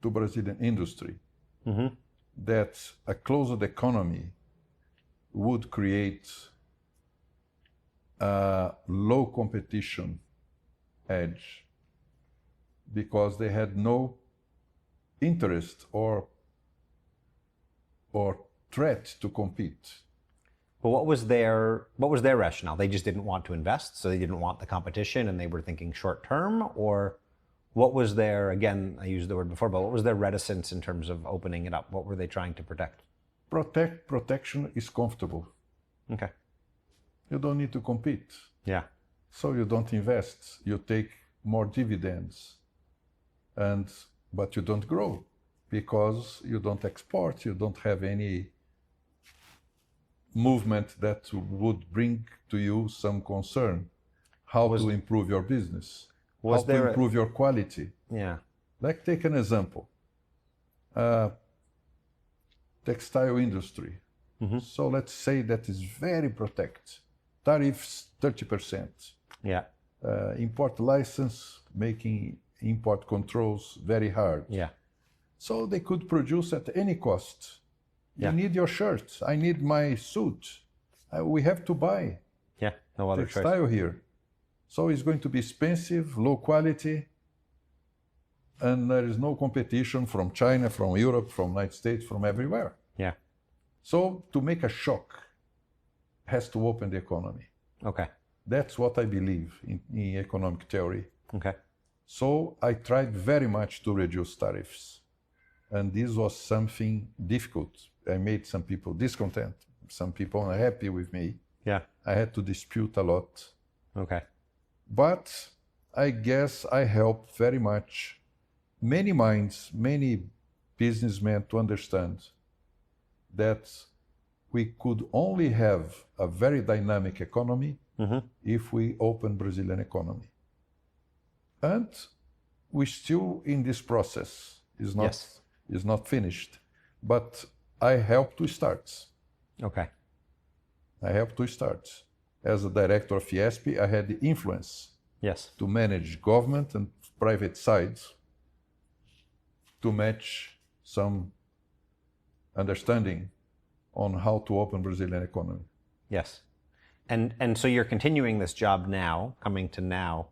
to Brazilian industry that a closed economy would create a low competition edge because they had no interest or threat to compete. But what was their rationale? They just didn't want to invest, so they didn't want the competition, and they were thinking short term, or what was their, again, I used the word before, but what was their reticence in terms of opening it up? What were they trying to protect? Protection is comfortable. Okay. You don't need to compete. Yeah. So you don't invest. You take more dividends, but you don't grow because you don't export. You don't have any movement that would bring to you some concern. How to improve your business? How to improve your quality? Yeah. Like take an example. Textile industry. So let's say that is very protect. Tariffs 30%. Yeah. Import license making import controls very hard. Yeah. So they could produce at any cost. Yeah. You need your shirt. I need my suit. We have to buy Yeah. No other textile choice. here. So it's going to be expensive, low quality, and there is no competition from China, from Europe, from United States, from everywhere. Yeah. So to make a shock has to open the economy. Okay. That's what I believe in economic theory. Okay. So I tried very much to reduce tariffs. And this was something difficult. I made some people discontent, some people unhappy with me. Yeah. I had to dispute a lot. Okay. But I guess I helped very much many minds, many businessmen to understand that we could only have a very dynamic economy if we open Brazilian economy. And we're still in this process. It's not finished. But I helped to start. Okay. I helped to start. As a director of Fiesp, I had the influence to manage government and private sides to match some understanding on how to open Brazilian economy. Yes. And so you're continuing this job now, coming to now,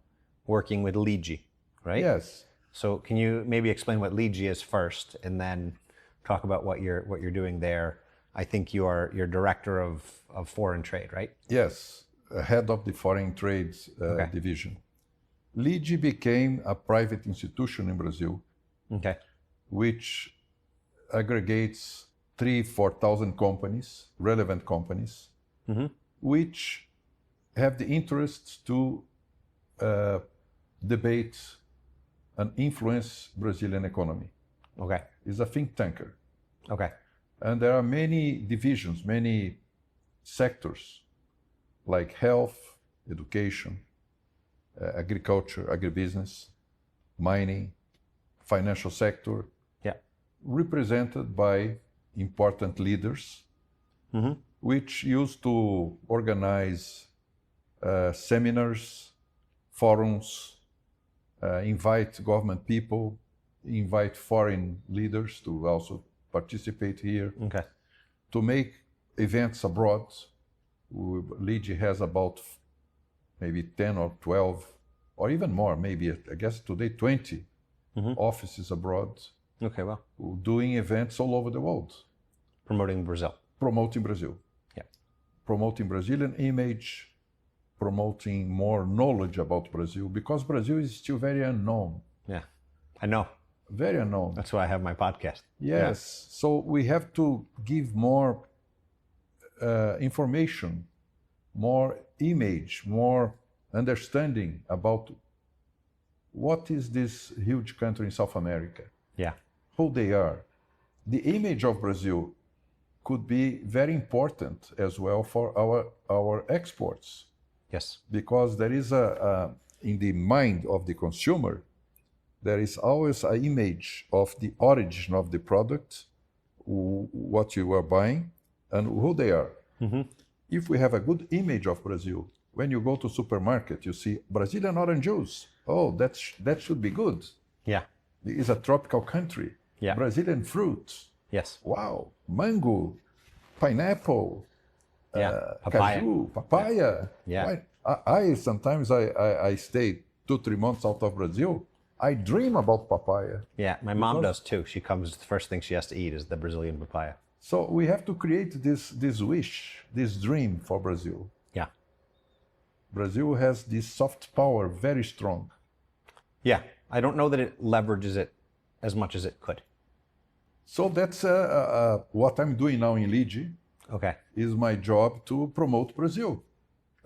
working with Ligi, right? Yes. So can you maybe explain what Ligi is first, and then talk about what you're doing there? I think you're director of foreign trade, right? Yes, head of the foreign trade division. Ligi became a private institution in Brazil, which aggregates 3,000-4,000 companies, relevant companies, which have the interest to debate and influence Brazilian economy. Okay. It's a think tanker. Okay. And there are many divisions, many sectors, like health, education, agriculture, agribusiness, mining, financial sector, represented by important leaders, which used to organize seminars, forums, invite government people, invite foreign leaders to also participate here. Okay. To make events abroad. Ligi has about maybe 10 or 12, or even more, maybe, I guess today 20 offices abroad. Okay, well. Doing events all over the world. Promoting Brazil. Promoting Brazil. Yeah. Promoting Brazilian image, promoting more knowledge about Brazil, because Brazil is still very unknown. Yeah, I know. Very unknown. That's why I have my podcast. Yes. Yeah. So we have to give more information, more image, more understanding about what is this huge country in South America. Yeah. Who they are. The image of Brazil could be very important as well for our exports. Yes. Because there is in the mind of the consumer, there is always an image of the origin of the product, what you are buying, and who they are. If we have a good image of Brazil, when you go to supermarket, you see Brazilian orange juice. Oh, that should be good. Yeah. It's a tropical country. Yeah. Brazilian fruits. Yes. Wow. Mango, pineapple, papaya. cashew, papaya. Yeah. I sometimes I stay 2-3 months out of Brazil. I dream about papaya. Yeah, my mom does too. She comes, the first thing she has to eat is the Brazilian papaya. So we have to create this wish, this dream for Brazil. Yeah. Brazil has this soft power very strong. Yeah, I don't know that it leverages it as much as it could. So that's what I'm doing now in Ligi. Okay. Is my job to promote Brazil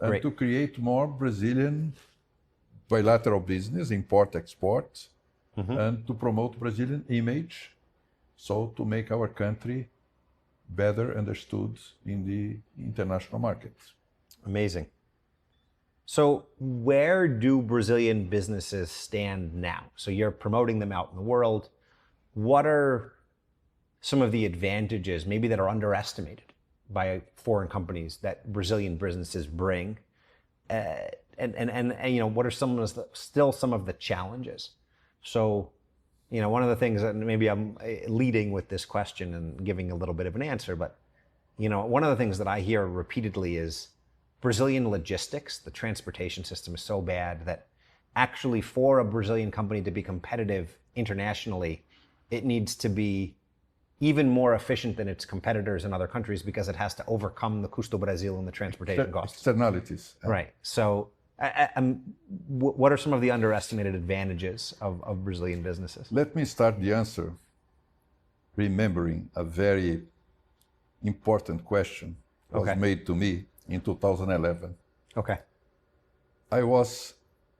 and Great. to create more Brazilian bilateral business, import, export, and to promote Brazilian image, so to make our country better understood in the international market. Amazing. So where do Brazilian businesses stand now? So you're promoting them out in the world. What are some of the advantages, maybe that are underestimated by foreign companies, that Brazilian businesses bring? And you know, what are some of the challenges? So, you know, one of the things that maybe I'm leading with this question and giving a little bit of an answer, but, you know, one of the things that I hear repeatedly is Brazilian logistics, the transportation system is so bad that actually for a Brazilian company to be competitive internationally, it needs to be even more efficient than its competitors in other countries because it has to overcome the custo Brasil and the transportation costs. Externalities. Right. So what are some of the underestimated advantages of Brazilian businesses? Let me start the answer remembering a very important question that was made to me in 2011. Okay. I was,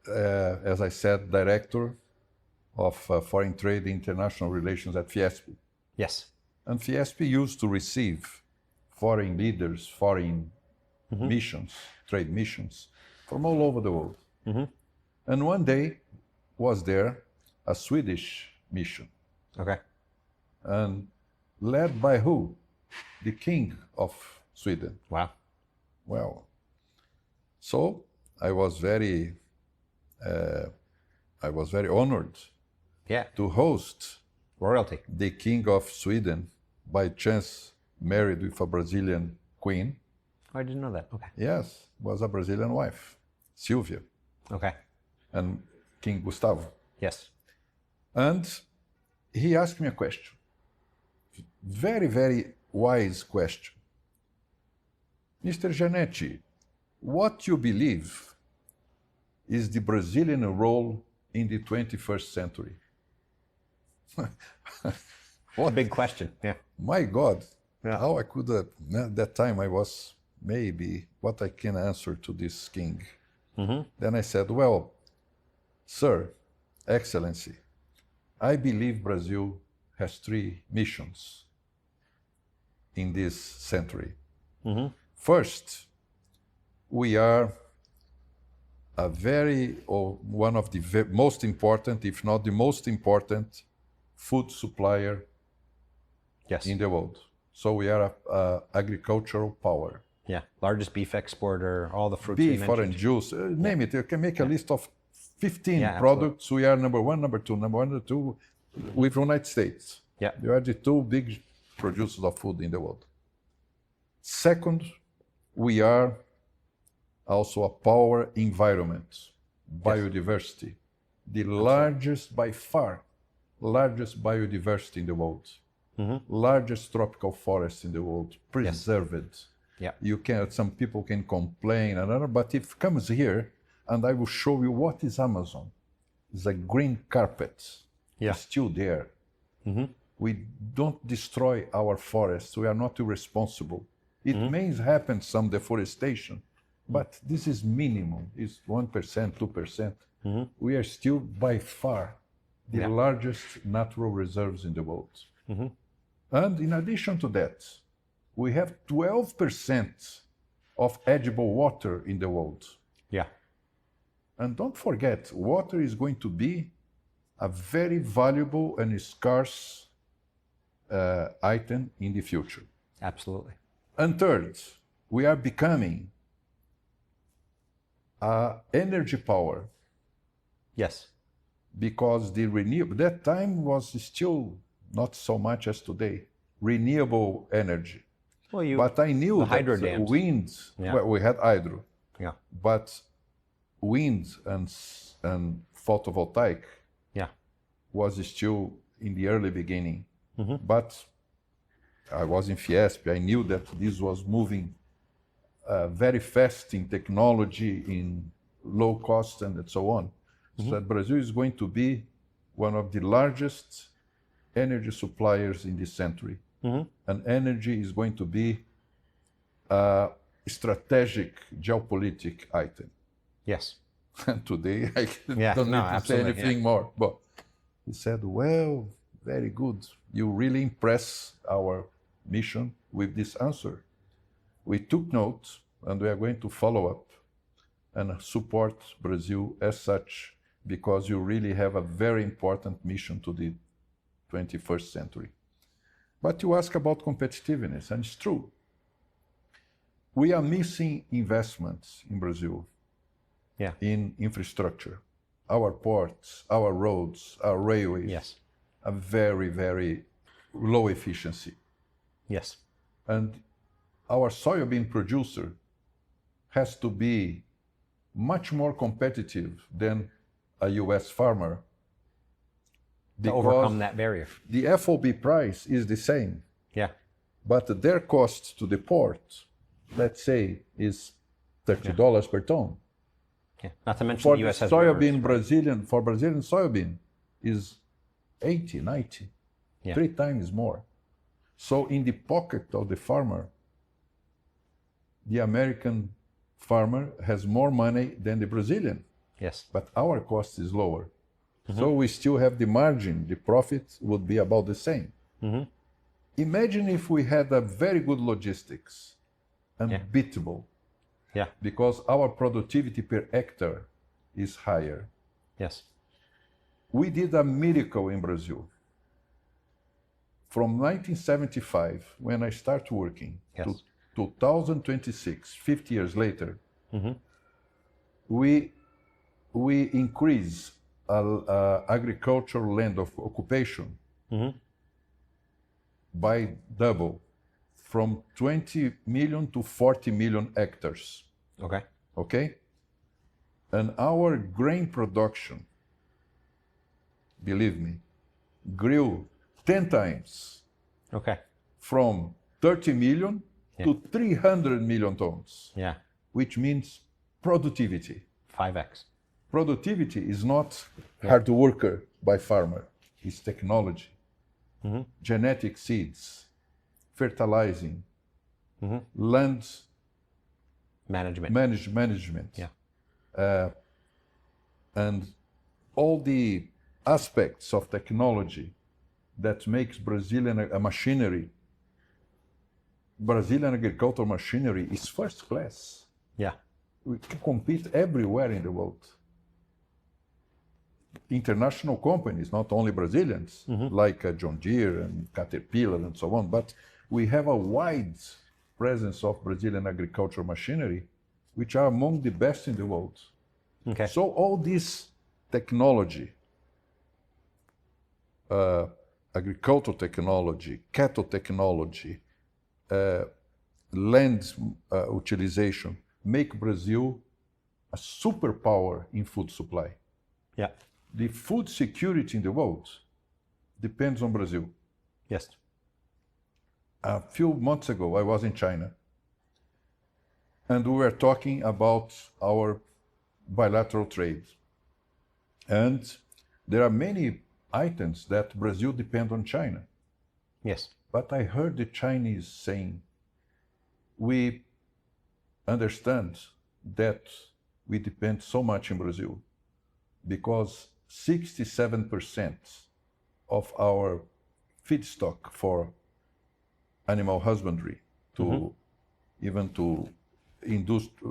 as I said, director of foreign trade and international relations at Fiesp. Yes. And Fiesp used to receive foreign leaders, foreign missions, trade missions, from all over the world. And one day was there a Swedish mission. Okay. And led by who? The King of Sweden. Wow. Well, so I was very honored to host royalty. The King of Sweden, by chance married with a Brazilian queen. I didn't know that. Okay. Yes, was a Brazilian wife, Silvia. Okay. And King Gustavo. Yes. And he asked me a question. Very, very wise question. Mr. Giannetti, what you believe is the Brazilian role in the 21st century? What a big question. Yeah. My God. Yeah. How I could have, at that time I was maybe what I can answer to this king. Then I said, well, Sir, Excellency, I believe Brazil has 3 missions in this century. First, we are one of the most important, if not the most important, food supplier in the world. So we are an agricultural power. Yeah, largest beef exporter, all the fruits. Beef, orange juice, name it. You can make a list of 15 products. Absolutely. We are number 1, number 2, with the United States. Yeah. You are the 2 big producers of food in the world. Second, we are also a power environment, biodiversity, the largest, by far, largest biodiversity in the world, largest tropical forest in the world, preserved. Yeah. You can, some people can complain, but if it comes here, and I will show you what is Amazon. It's a green carpet. Yeah. It's still there. We don't destroy our forests. We are not irresponsible. It may happen some deforestation, but this is minimum. It's 1%, 2%. We are still by far the largest natural reserves in the world. And in addition to that, we have 12% of edible water in the world. Yeah. And don't forget, water is going to be a very valuable and scarce item in the future. Absolutely. And third, we are becoming energy power. Yes. Because the renewable, that time was still not so much as today, renewable energy. Well, but I knew that hydro dams. Wind, well, we had hydro, but wind and photovoltaic was still in the early beginning. But I was in Fiesp, I knew that this was moving very fast in technology, in low cost and so on. So that Brazil is going to be one of the largest energy suppliers in this century. And energy is going to be a strategic geopolitical item. Yes. And today I don't need to say anything more. But he said, well, very good. You really impress our mission with this answer. We took note and we are going to follow up and support Brazil as such, because you really have a very important mission to the 21st century. But you ask about competitiveness, and it's true. We are missing investments in Brazil in infrastructure. Our ports, our roads, our railways are very, very low efficiency. Yes. And our soybean producer has to be much more competitive than a US farmer. To overcome that barrier. The FOB price is the same. Yeah. But their cost to the port, let's say, is $30 per ton. Yeah. Not to mention For the US has soybean, Brazilian soybean is 80, 90, 3 times more. So in the pocket of the farmer, the American farmer has more money than the Brazilian. Yes. But our cost is lower. So we still have the margin, the profit would be about the same. Imagine if we had a very good logistics, unbeatable, because our productivity per hectare is higher. Yes. We did a miracle in Brazil. From 1975, when I start working, to 2026, 50 years later, we increase agricultural land of occupation by double, from 20 million to 40 million hectares. Okay. Okay? And our grain production, believe me, grew 10 times. Okay. From 30 million to 300 million tons. Yeah. Which means productivity. 5x. Productivity is not hard worker by farmer. It's technology, genetic seeds, fertilizing, land management, and all the aspects of technology that makes Brazilian machinery. Brazilian agricultural machinery is first class. Yeah. We can compete everywhere in the world. International companies, not only Brazilians, like John Deere and Caterpillar and so on, but we have a wide presence of Brazilian agricultural machinery, which are among the best in the world. Okay. So all this technology agricultural technology, cattle technology, land utilization, make Brazil a superpower in food supply. Yeah. The food security in the world depends on Brazil. Yes. A few months ago, I was in China, and we were talking about our bilateral trade. And there are many items that Brazil depend on China. Yes. But I heard the Chinese saying, we understand that we depend so much in Brazil because 67% of our feedstock for animal husbandry to even to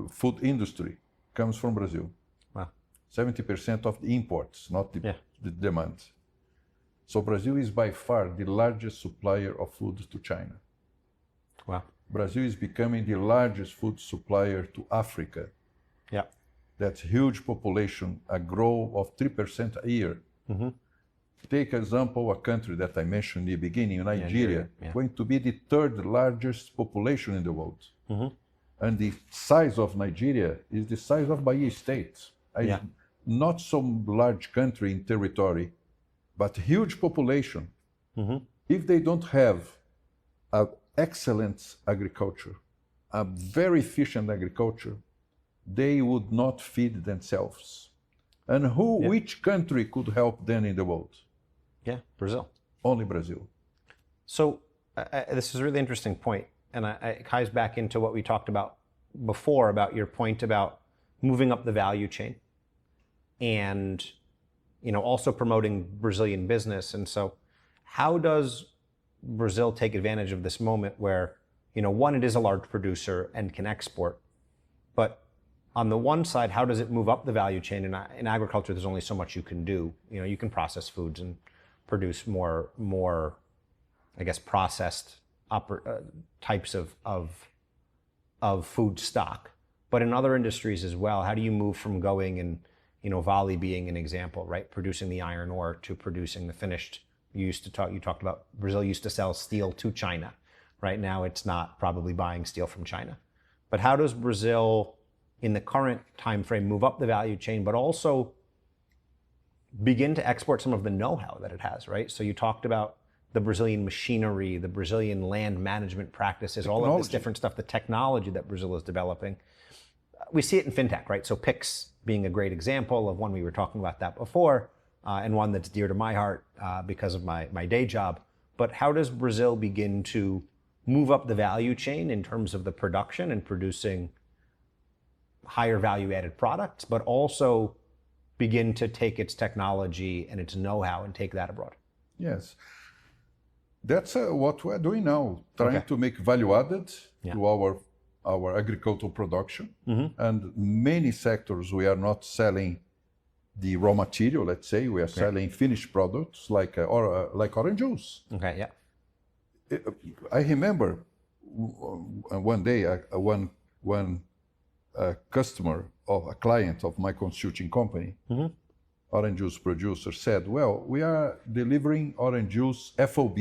food industry comes from Brazil. Wow. 70% of the imports, not the demand. So Brazil is by far the largest supplier of food to China. Wow. Brazil is becoming the largest food supplier to Africa. Yeah. That's huge population, a growth of 3% a year. Take example, a country that I mentioned in the beginning, Nigeria, going to be the third largest population in the world. And the size of Nigeria is the size of Bahia State. Not some large country in territory, but huge population. If they don't have an excellent agriculture, a very efficient agriculture, they would not feed themselves. And which country could help them in the world? Yeah, Brazil. Only Brazil. So this is a really interesting point, and it ties back into what we talked about before, about your point about moving up the value chain and also promoting Brazilian business. And so how does Brazil take advantage of this moment where, one, it is a large producer and can export, but on the one side, how does it move up the value chain? In agriculture, there's only so much you can do. You can process foods and produce more, I guess, processed types of food stock. But in other industries as well, how do you move from going and, Vale being an example, right? Producing the iron ore to producing the finished. You talked about Brazil used to sell steel to China. Right now, it's not probably buying steel from China. But how does Brazil, in the current time frame, move up the value chain, but also begin to export some of the know-how that it has, right? So you talked about the Brazilian machinery, the Brazilian land management practices, all of this different stuff, the technology that Brazil is developing. We see it in fintech, right? So Pix being a great example of one, we were talking about that before, and one that's dear to my heart because of my day job. But how does Brazil begin to move up the value chain in terms of the production and producing higher value added products, but also begin to take its technology and its know-how and take that abroad? Yes. That's what we're doing now, trying to make value added to our agricultural production. And many sectors, we are not selling the raw material, let's say, we are selling finished products like orange juice. Okay, yeah. I remember one day, one customer of a client of my consulting company, orange juice producer, said, well, we are delivering orange juice FOB.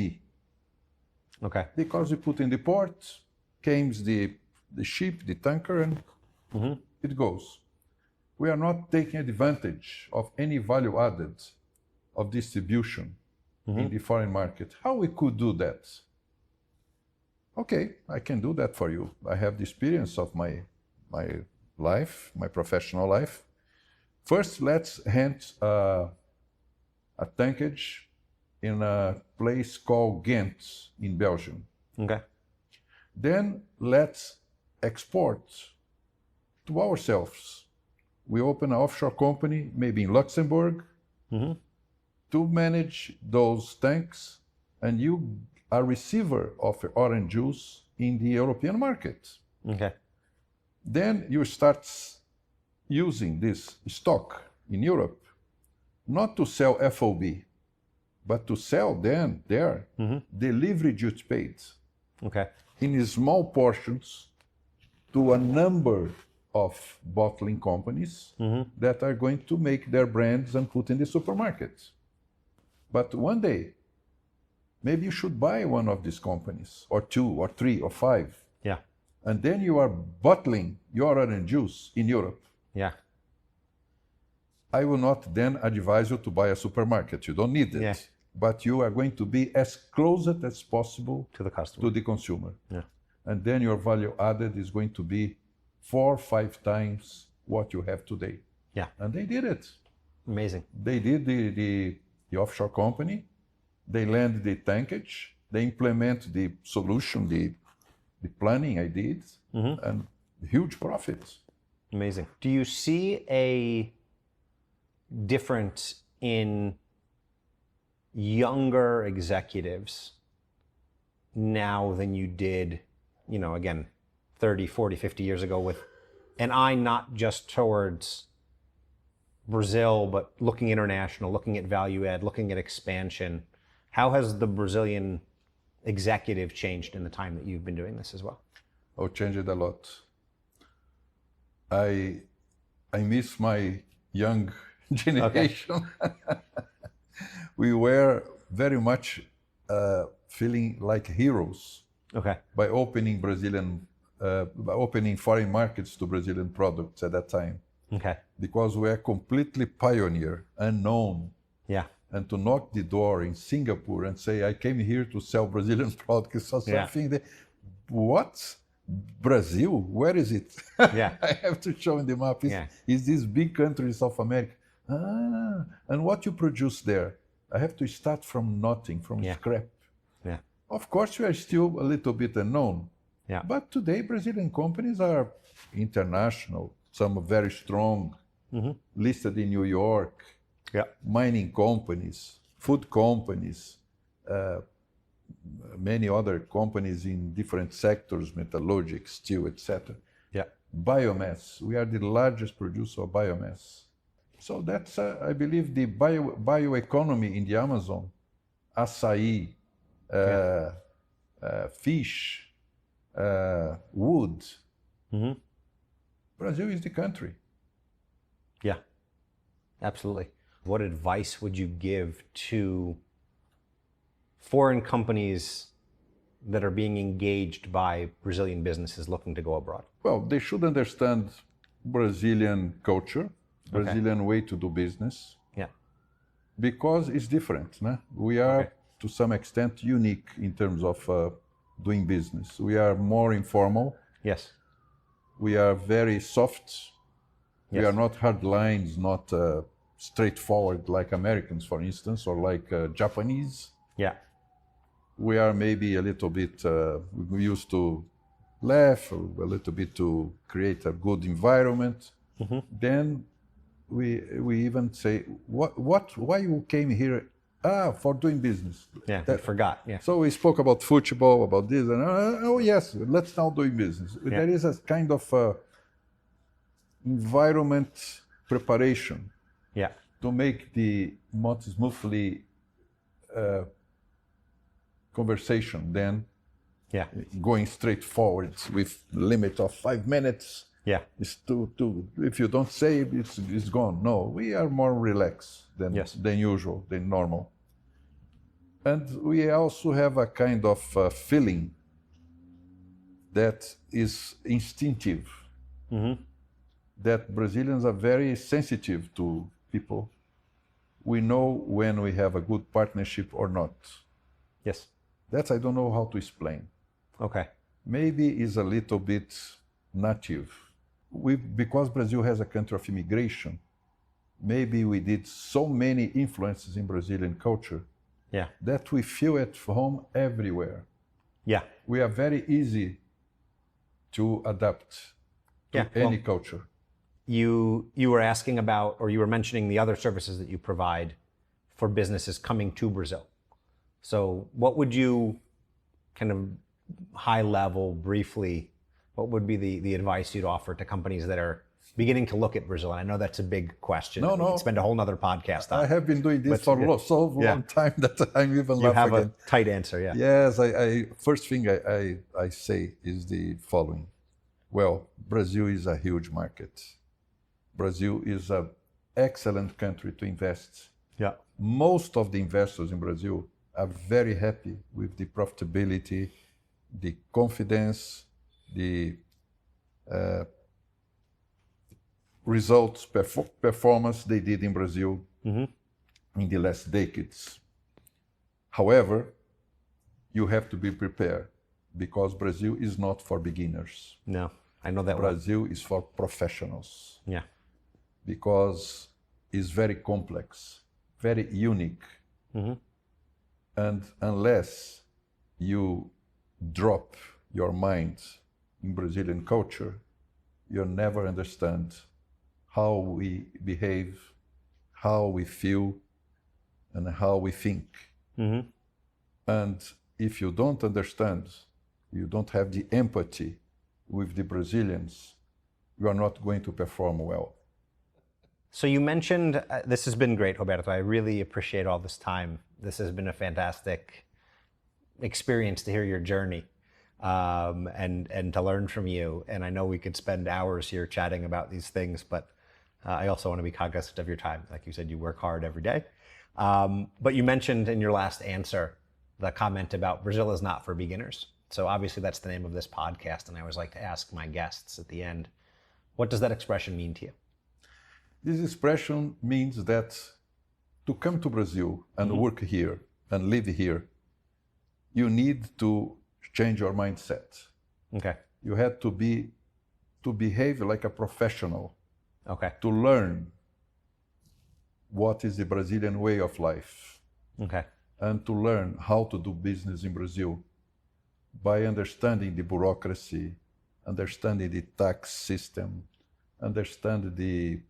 Okay. Because we put in the port, comes the ship, the tanker, and it goes. We are not taking advantage of any value added of distribution in the foreign market. How we could do that? Okay, I can do that for you. I have the experience of my life, my professional life. First, let's hand a tankage in a place called Ghent in Belgium. Okay. Then let's export to ourselves. We open an offshore company, maybe in Luxembourg, to manage those tanks, and you are a receiver of orange juice in the European market. Okay. Then you start using this stock in Europe, not to sell FOB, but to sell then there, delivery duty paid. Okay. In small portions to a number of bottling companies that are going to make their brands and put in the supermarkets. But one day, maybe you should buy one of these companies, or two, or three, or five. Yeah. And then you are bottling your orange juice in Europe. Yeah. I will not then advise you to buy a supermarket. You don't need it. Yeah. But you are going to be as close as possible To the customer. to the consumer. Yeah. And then your value added is going to be 4 or 5 times what you have today. Yeah. And they did it. Amazing. They did the offshore company. They land the tankage. They implement the solution, the planning I did, and huge profits. Amazing. Do you see a difference in younger executives now than you did, again, 30, 40, 50 years ago with an eye not just towards Brazil, but looking international, looking at value add, looking at expansion? How has the Brazilian executive changed in the time that you've been doing this as well? Oh, changed a lot. I miss my young generation. Okay. We were very much feeling like heroes. Okay. By opening foreign markets to Brazilian products at that time. Okay. Because we are completely pioneer, unknown. Yeah. And to knock the door in Singapore and say, I came here to sell Brazilian products or something. Yeah. What? Brazil? Where is it? Yeah. I have to show in the map. Is this big country in South America? And what you produce there? I have to start from nothing, from scrap. Yeah. Of course, we are still a little bit unknown. Yeah. But today, Brazilian companies are international. Some are very strong, listed in New York. Yeah. Mining companies, food companies, many other companies in different sectors, metallurgic, steel, etc. Yeah. Biomass. We are the largest producer of biomass. So that's, I believe, the bioeconomy in the Amazon, açaí, fish, wood. Brazil is the country. Yeah, absolutely. What advice would you give to foreign companies that are being engaged by Brazilian businesses looking to go abroad? Well, they should understand Brazilian culture, Brazilian way to do business. Yeah. Because it's different. No? We are, to some extent, unique in terms of doing business. We are more informal. Yes. We are very soft. Yes. We are not hard lines, not straightforward like Americans, for instance, or like Japanese. Yeah. We are maybe a little bit, we used to laugh, a little bit to create a good environment. Then we even say, why you came here? For doing business. Yeah, I forgot. Yeah. So we spoke about football, about this, and oh yes, let's now do business. Yeah. There is a kind of environment preparation. Yeah. To make the more smoothly conversation than going straight forward with limit of 5 minutes. Yeah. It's if you don't say it, it's gone. No, we are more relaxed than usual, than normal. And we also have a kind of feeling that is instinctive. That Brazilians are very sensitive to people. We know when we have a good partnership or not. Yes. That I don't know how to explain. Okay. Maybe is a little bit native. Because Brazil has a country of immigration, maybe we did so many influences in Brazilian culture that we feel at home everywhere. Yeah. We are very easy to adapt to any culture. You were asking about, or you were mentioning the other services that you provide for businesses coming to Brazil. So what would you, kind of high level, briefly, what would be the advice you'd offer to companies that are beginning to look at Brazil? And I know that's a big question. No. We could spend a whole nother podcast on it. I have been doing this for so long time that I'm even laughing. You have a tight answer, Yes, first thing I say is the following. Well, Brazil is a huge market. Brazil is an excellent country to invest. Yeah. Most of the investors in Brazil are very happy with the profitability, the confidence, the results, performance they did in Brazil in the last decades. However, you have to be prepared because Brazil is not for beginners. No, I know that Brazil is for professionals. Yeah. Because it's very complex, very unique. And unless you drop your mind in Brazilian culture, you'll never understand how we behave, how we feel, and how we think. And if you don't understand, you don't have the empathy with the Brazilians, you are not going to perform well. So you mentioned, this has been great, Roberto. I really appreciate all this time. This has been a fantastic experience to hear your journey and to learn from you. And I know we could spend hours here chatting about these things, but I also want to be cognizant of your time. Like you said, you work hard every day. But you mentioned in your last answer the comment about Brazil is not for beginners. So obviously that's the name of this podcast. And I always like to ask my guests at the end, what does that expression mean to you? This expression means that to come to Brazil and work here and live here, you need to change your mindset. Okay. You have to behave like a professional. Okay. To learn what is the Brazilian way of life. Okay. And to learn how to do business in Brazil by understanding the bureaucracy, understanding the tax system, understanding the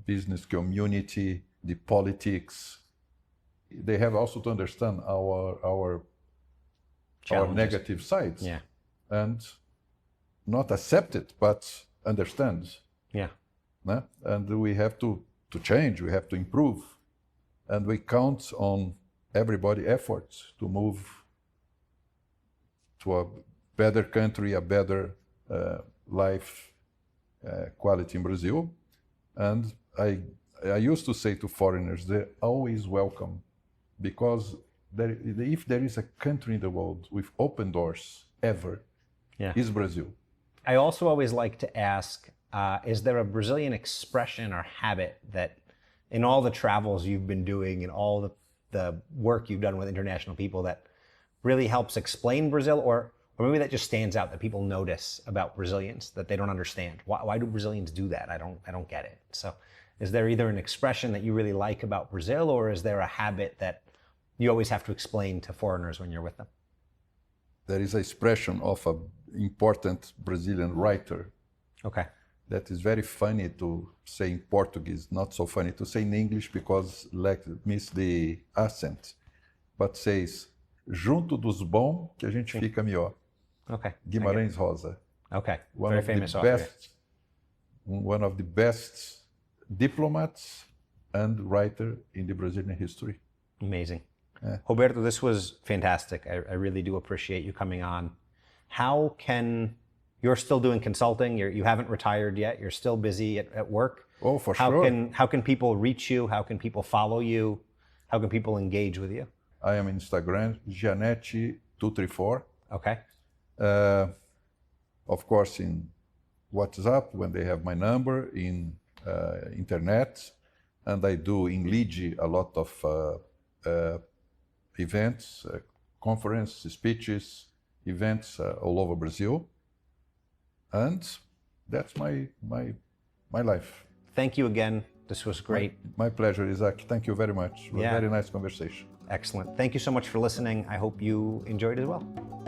business community, the politics. They have also to understand our negative sides. Yeah. And not accept it, but understand. Yeah. And we have to change, we have to improve. And we count on everybody's efforts to move to a better country, a better life quality in Brazil. And I used to say to foreigners, they're always welcome, because if there is a country in the world with open doors ever, is Brazil. I also always like to ask, is there a Brazilian expression or habit that in all the travels you've been doing and all the work you've done with international people that really helps explain Brazil, or maybe that just stands out that people notice about Brazilians that they don't understand? Why do Brazilians do that? I don't get it. So is there either an expression that you really like about Brazil, or is there a habit that you always have to explain to foreigners when you're with them? There is an expression of an important Brazilian writer. Okay. That is very funny to say in Portuguese, not so funny to say in English because miss the accent. But says, junto dos bons que a gente fica melhor. Okay. Guimarães Rosa. Okay. Very famous author. One of the best diplomats and writer in the Brazilian history. Amazing. Yeah. Roberto, this was fantastic. I really do appreciate you coming on. How can... You're still doing consulting. You haven't retired yet. You're still busy at work. Oh, for sure. How can people reach you? How can people follow you? How can people engage with you? I am on Instagram, Giannetti234. Okay. Of course, in WhatsApp, when they have my number, in internet. And I do in Ligi a lot of events, conferences, speeches, events all over Brazil. And that's my life. Thank you again. This was great. My pleasure, Isaac. Thank you very much. It was a very nice conversation. Excellent. Thank you so much for listening. I hope you enjoyed as well.